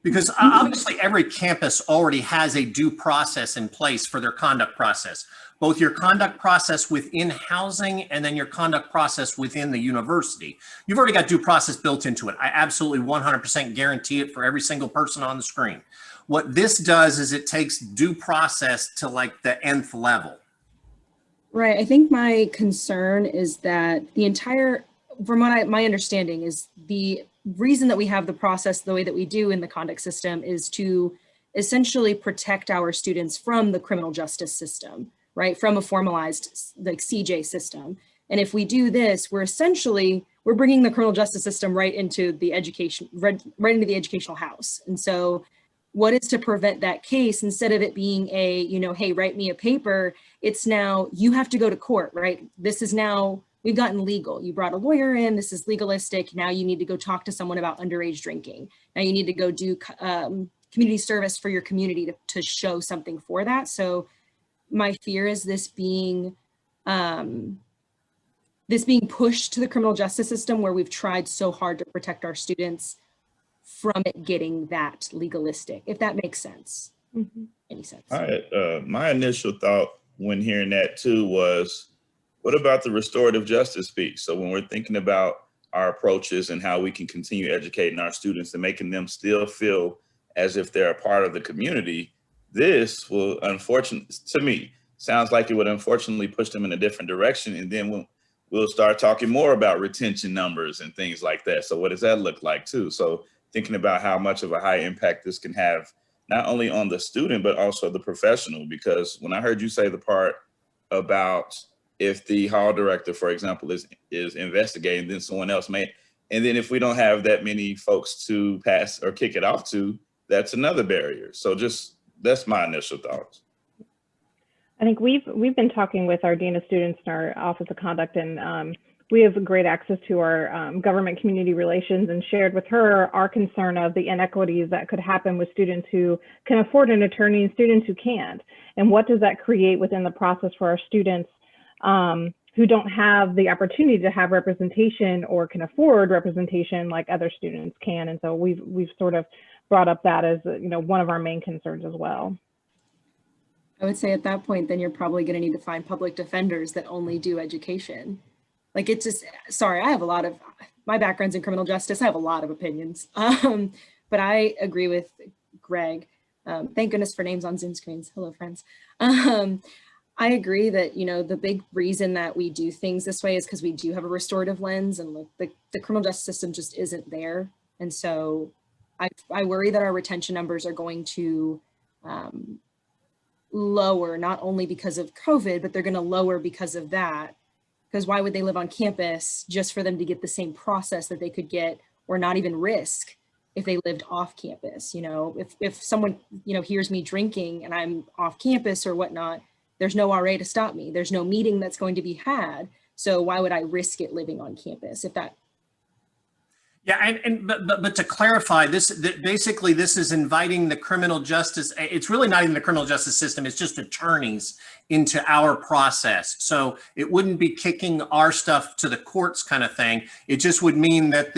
Because obviously every campus already has a due process in place for their conduct process, both your conduct process within housing and then your conduct process within the university. You've already got due process built into it. I absolutely 100% guarantee it for every single person on the screen. What this does is it takes due process to like the nth level. Right. I think my concern is that the entire, from what my understanding is, the reason that we have the process the way that we do in the conduct system is to essentially protect our students from the criminal justice system, right? From a formalized like CJ system. And if we do this, we're bringing the criminal justice system right into the education, right into the educational house. And so what is to prevent that case, instead of it being a, hey, write me a paper, it's now you have to go to court, right? This is now, we've gotten legal. You brought a lawyer in, this is legalistic. Now you need to go talk to someone about underage drinking. Now you need to go do community service for your community to show something for that. So my fear is this being pushed to the criminal justice system, where we've tried so hard to protect our students from it getting that legalistic, if that makes sense. Mm-hmm. Any sense? All right. My initial thought when hearing that too was, what about the restorative justice piece? So when we're thinking about our approaches and how we can continue educating our students and making them still feel as if they're a part of the community, this will, unfortunately, to me, sounds like it would unfortunately push them in a different direction. And then we'll start talking more about retention numbers and things like that. So what does that look like too? So thinking about how much of a high impact this can have, not only on the student, but also the professional. Because when I heard you say the part about if the hall director, for example, is investigating, then someone else may, and then if we don't have that many folks to pass or kick it off to, that's another barrier. So just, that's my initial thoughts. I think we've been talking with our Dean of Students in our Office of Conduct, and we have great access to our government community relations, and shared with her our concern of the inequities that could happen with students who can afford an attorney and students who can't. And what does that create within the process for our students who don't have the opportunity to have representation or can afford representation like other students can. And so we've sort of brought up that as, you know, one of our main concerns as well. I would say at that point, then you're probably going to need to find public defenders that only do education. Like it's just, sorry, I have a lot of, my background's in criminal justice. I have a lot of opinions, but I agree with Greg. Thank goodness for names on Zoom screens. Hello, friends. I agree that, you know, the big reason that we do things this way is because we do have a restorative lens, and the criminal justice system just isn't there. And so I worry that our retention numbers are going to lower, not only because of COVID, but they're going to lower because of that. Because why would they live on campus just for them to get the same process that they could get, or not even risk, if they lived off campus? You know, if someone, you know, hears me drinking and I'm off campus or whatnot, there's no RA to stop me. There's no meeting that's going to be had. So why would I risk it living on campus if that? Yeah, but to clarify, basically this is inviting the criminal justice. It's really not even the criminal justice system. It's just attorneys into our process. So it wouldn't be kicking our stuff to the courts kind of thing. It just would mean that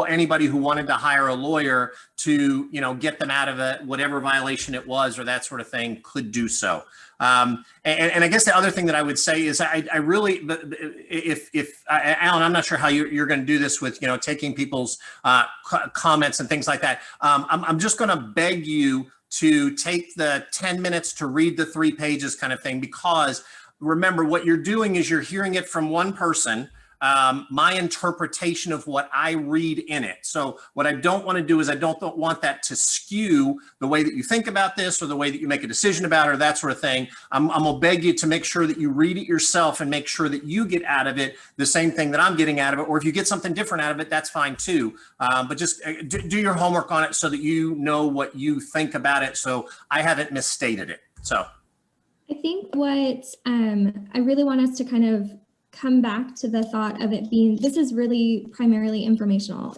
anybody who wanted to hire a lawyer to, you know, get them out of whatever violation it was or that sort of thing could do so. And I guess the other thing that I would say is I really, Alan, I'm not sure how you're going to do this with, you know, taking people's comments and things like that. I'm just going to beg you to take the 10 minutes to read the 3 pages kind of thing, because remember, what you're doing is you're hearing it from one person, my interpretation of what I read in it. So what I don't want to do is I don't want that to skew the way that you think about this or the way that you make a decision about it or that sort of thing. I'm going to beg you to make sure that you read it yourself and make sure that you get out of it the same thing that I'm getting out of it. Or if you get something different out of it, that's fine too. But just do your homework on it so that you know what you think about it. So I haven't misstated it. So I think what I really want us to kind of come back to the thought of it being, this is really primarily informational.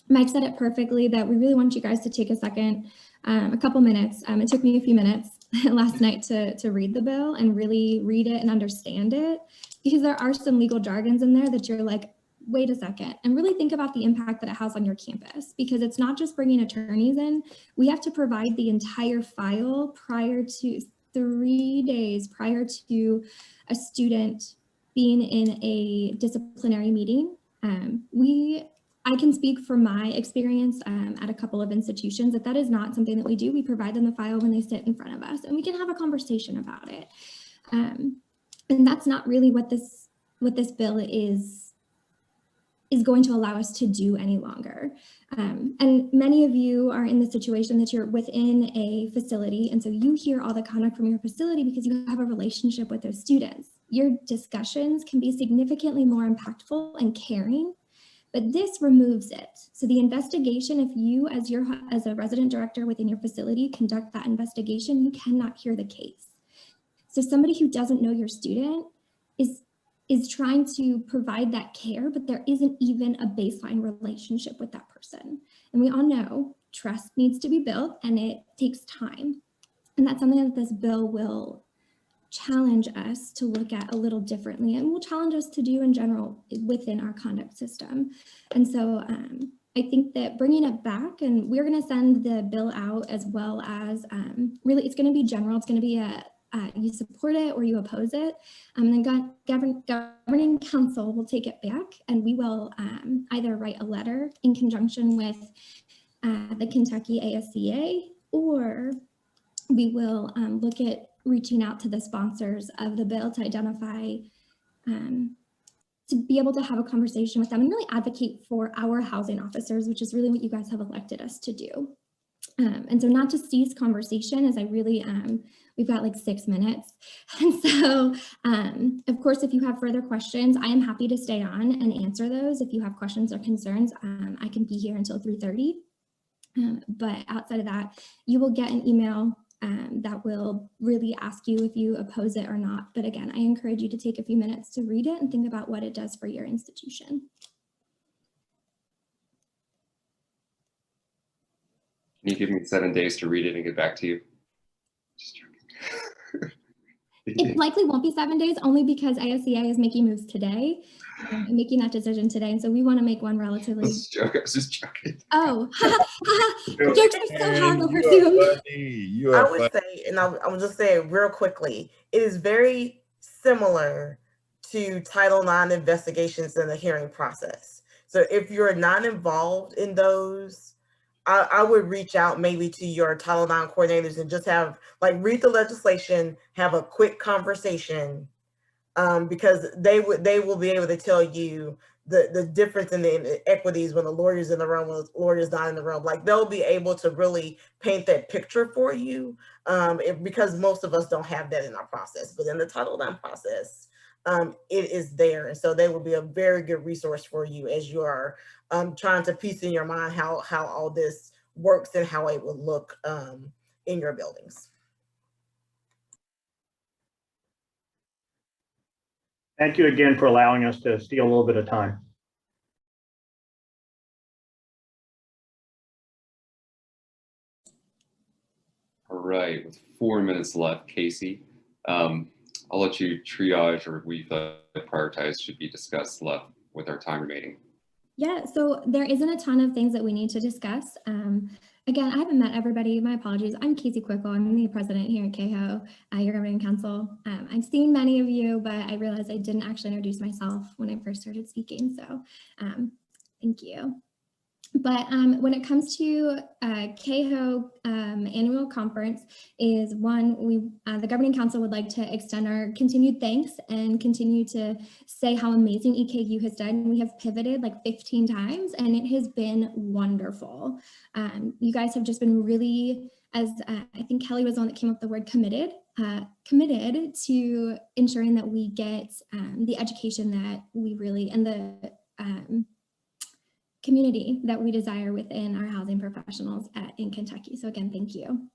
Mike said it perfectly, that we really want you guys to take a second, a couple minutes. It took me a few minutes last night to read the bill and really read it and understand it, because there are some legal jargons in there that you're like, wait a second, and really think about the impact that it has on your campus, because it's not just bringing attorneys in. We have to provide the entire file prior to 3 days prior to a student being in a disciplinary meeting. I can speak from my experience at a couple of institutions that is not something that we do. We provide them the file when they sit in front of us, and we can have a conversation about it. And that's not really what this bill is going to allow us to do any longer. And many of you are in the situation that you're within a facility, and so you hear all the conduct from your facility because you have a relationship with those students. Your discussions can be significantly more impactful and caring, but this removes it. So the investigation, if you as a resident director within your facility conduct that investigation, you cannot hear the case. So somebody who doesn't know your student is trying to provide that care, but there isn't even a baseline relationship with that person. And we all know trust needs to be built, and it takes time. And that's something that this bill will challenge us to look at a little differently, and will challenge us to do in general within our conduct system. And so I think that bringing it back, and we're going to send the bill out, as well as really it's going to be general. It's going to be you support it or you oppose it. And then governing council will take it back, and we will either write a letter in conjunction with the Kentucky ASCA, or we will look at reaching out to the sponsors of the bill to identify, to be able to have a conversation with them and really advocate for our housing officers, which is really what you guys have elected us to do. And so not to cease conversation, as I really, we've got like 6 minutes. And so, of course, if you have further questions, I am happy to stay on and answer those. If you have questions or concerns, I can be here until 3:30. But outside of that, you will get an email that will really ask you if you oppose it or not. But again, I encourage you to take a few minutes to read it and think about what it does for your institution. Can you give me 7 days to read it and get back to you? Just joking. It likely won't be 7 days, only because ASEA is making moves today, and making that decision today. And so we want to make one relatively. I was just joking. Oh, jokes are so hard to pursue. I would say, and I will just say it real quickly, it is very similar to Title IX investigations in the hearing process. So if you're not involved in those, I would reach out maybe to your Title IX coordinators and just have, like, read the legislation, have a quick conversation, because they will be able to tell you the difference in the inequities when the lawyer's in the room, when the lawyer's not in the room. Like, they'll be able to really paint that picture for you, because most of us don't have that in our process. But in the Title IX process, it is there. And so they will be a very good resource for you as you are trying to piece in your mind how all this works and how it would look in your buildings. Thank you again for allowing us to steal a little bit of time. All right, with 4 minutes left, Casey, I'll let you triage or we prioritize should be discussed left with our time remaining. Yeah, so there isn't a ton of things that we need to discuss. Again, I haven't met everybody. My apologies. I'm Casey Quickle. I'm the president here at SEAHO, your governing council. I've seen many of you, but I realized I didn't actually introduce myself when I first started speaking. So thank you. But when it comes to SEAHO annual conference is one, the Governing Council would like to extend our continued thanks and continue to say how amazing EKU has done. We have pivoted like 15 times and it has been wonderful. You guys have just been really, as I think Kelly was the one that came up with the word committed to ensuring that we get the education that we really, and the community that we desire within our housing professionals in Kentucky. So again, thank you.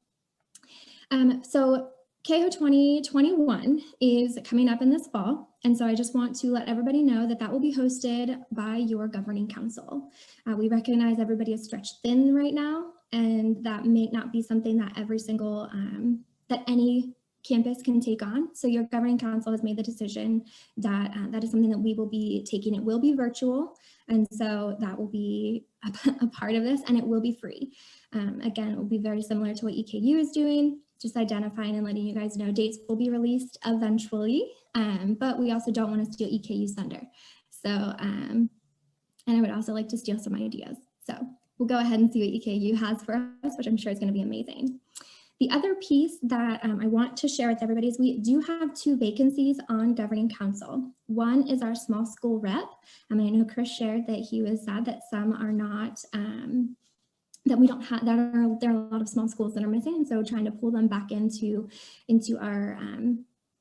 So SEAHO 2021 is coming up in this fall. And so I just want to let everybody know that that will be hosted by your governing council. We recognize everybody is stretched thin right now, and that may not be something that every single, that any campus can take on. So your governing council has made the decision that that is something that we will be taking. It will be virtual. And so that will be a part of this, and it will be free. Again, it will be very similar to what EKU is doing, just identifying and letting you guys know dates will be released eventually, but we also don't want to steal EKU's thunder. So, and I would also like to steal some ideas. So we'll go ahead and see what EKU has for us, which I'm sure is going to be amazing. The other piece that I want to share with everybody is we do have 2 vacancies on governing council. One is our small school rep. I know Chris shared that he was sad that some are not, that we don't have, there are a lot of small schools that are missing. And so trying to pull them back into our,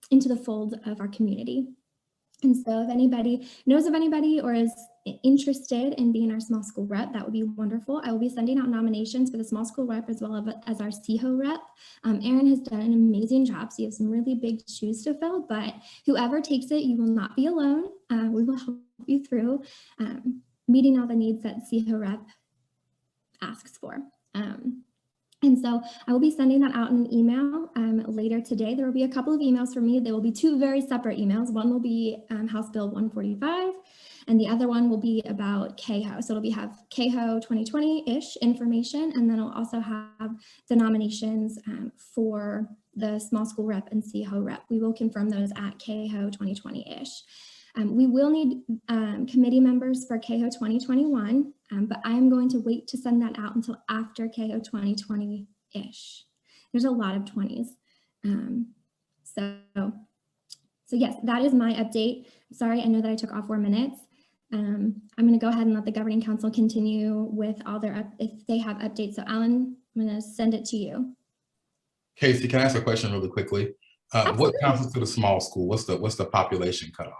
into the fold of our community. And so if anybody knows of anybody or is interested in being our small school rep, that would be wonderful. I will be sending out nominations for the small school rep as well as our SEAHO rep. Aaron has done an amazing job, so you have some really big shoes to fill, but whoever takes it, you will not be alone. We will help you through meeting all the needs that SEAHO rep asks for. And so I will be sending that out in an email later today. There will be a couple of emails from me. There will be 2 very separate emails. One will be House Bill 145, and the other one will be about SEAHO. So it'll have SEAHO 2020-ish information, and then it'll also have the nominations for the small school rep and SEAHO rep. We will confirm those at SEAHO 2020-ish. We will need committee members for SEAHO 2021, but I'm going to wait to send that out until after SEAHO 2020-ish. There's a lot of 20s. So yes, that is my update. Sorry, I know that I took off 4 minutes. I'm going to go ahead and let the governing council continue with all their, if they have updates. So Alan, I'm going to send it to you. Casey, can I ask a question really quickly? What counts to the small school? What's the population cutoff?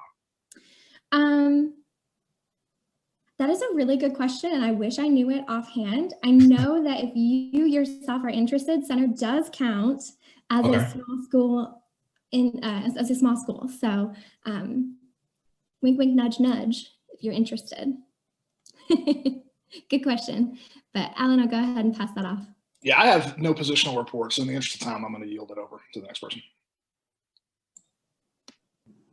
That is a really good question, and I wish I knew it offhand. I know that if you yourself are interested, Center does count as a small school as a small school. So wink, wink, nudge, nudge, if you're interested. Good question. But Alan, I'll go ahead and pass that off. Yeah, I have no positional reports. So in the interest of time, I'm going to yield it over to the next person.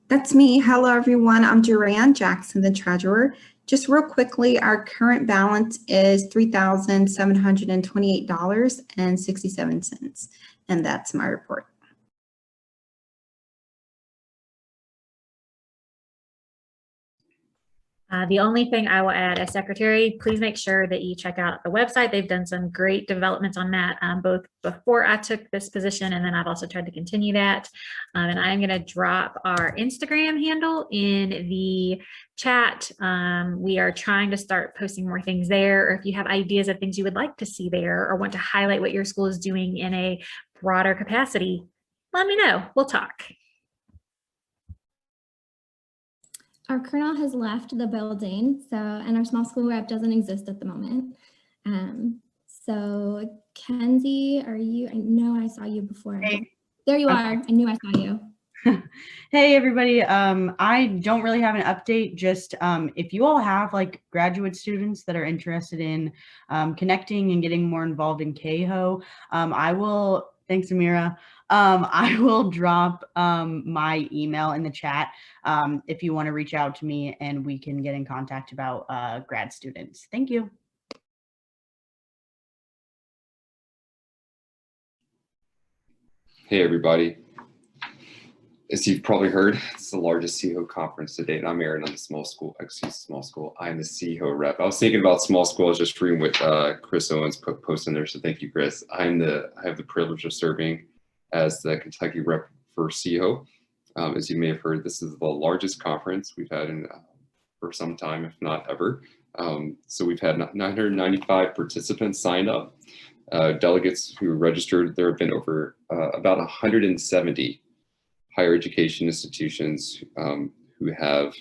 That's me. Hello, everyone. I'm Duran Jackson, the treasurer. Just real quickly, our current balance is $3,728.67. And that's my report. The only thing I will add as secretary, please make sure that you check out the website. They've done some great developments on that, both before I took this position, and then I've also tried to continue that. And I'm going to drop our Instagram handle in the chat. We are trying to start posting more things there, or if you have ideas of things you would like to see there or want to highlight what your school is doing in a broader capacity, let me know. We'll talk. Our colonel has left the building, so, and our small school rep doesn't exist at the moment. So Kenzie, are you, I know I saw you before. Hey. There you are. I knew I saw you. Hey everybody, I don't really have an update, just if you all have like graduate students that are interested in connecting and getting more involved in SEAHO, I will, thanks Amira, I will drop my email in the chat if you want to reach out to me and we can get in contact about grad students. Thank you. Hey everybody. As you've probably heard, it's the largest SEAHO conference to date. And I'm Aaron, I'm the small school. I'm the SEAHO rep. I was thinking about small school. I was just reading what Chris Owens posted in there. So thank you, Chris. I have the privilege of serving as the Kentucky rep for SEAHO. As you may have heard, this is the largest conference we've had in for some time, if not ever. So we've had 995 participants signed up. Delegates who registered. There have been over about 170 higher education institutions who have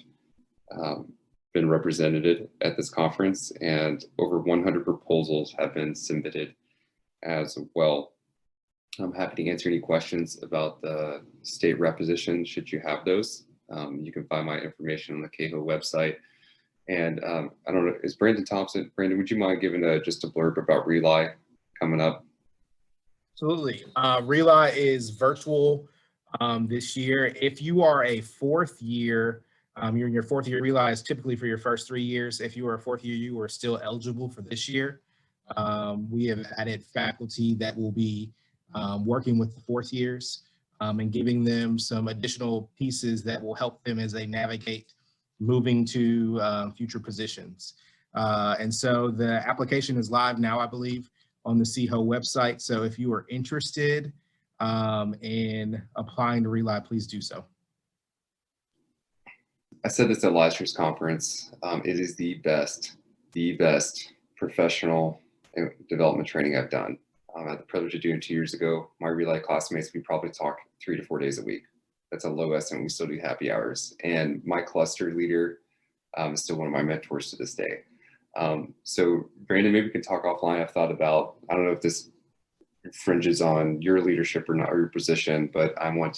been represented at this conference, and over 100 proposals have been submitted as well. I'm happy to answer any questions about the state rep position should you have those. You can find my information on the SEAHO website. And I don't know, is Brandon Thompson, Brandon, would you mind giving just a blurb about RELI coming up? Absolutely. RELI is virtual this year. If you are a fourth year, you're in your fourth year. RELI is typically for your first 3 years. If you are a fourth year, you are still eligible for this year. We have added faculty that will be working with the fourth years and giving them some additional pieces that will help them as they navigate moving to future positions. And so the application is live now, I believe, on the SEAHO website. So if you are interested in applying to RELI, please do so. I said this at last year's conference. It is the best professional development training I've done. I had the privilege of doing it 2 years ago. My RELI classmates, we probably talk 3 to 4 days a week. That's a low estimate. We still do happy hours. And my cluster leader is still one of my mentors to this day. So Brandon, maybe we can talk offline. I've thought about, I don't know if this infringes on your leadership or not, or your position, but I would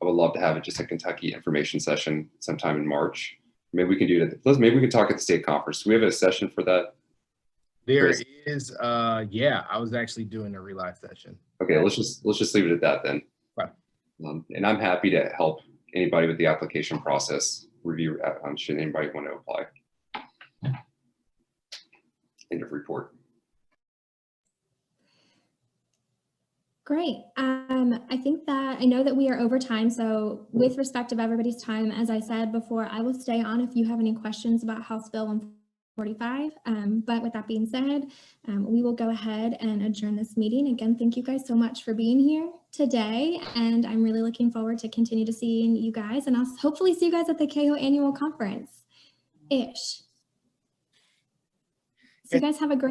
love to have it just a Kentucky information session sometime in March. Maybe we can do it. Maybe we can talk at the state conference. Do we have a session for that? There is, yeah, I was actually doing a RELI session. Okay, let's just leave it at that then. Right. And I'm happy to help anybody with the application process review should anybody want to apply. End of report. Great. I think that I know that we are over time. So with respect of everybody's time, as I said before, I will stay on if you have any questions about House Bill 145. But with that being said, we will go ahead and adjourn this meeting. Again, thank you guys so much for being here today. And I'm really looking forward to continue to seeing you guys, and I'll hopefully see you guys at the SEAHO annual conference-ish. So you guys have a great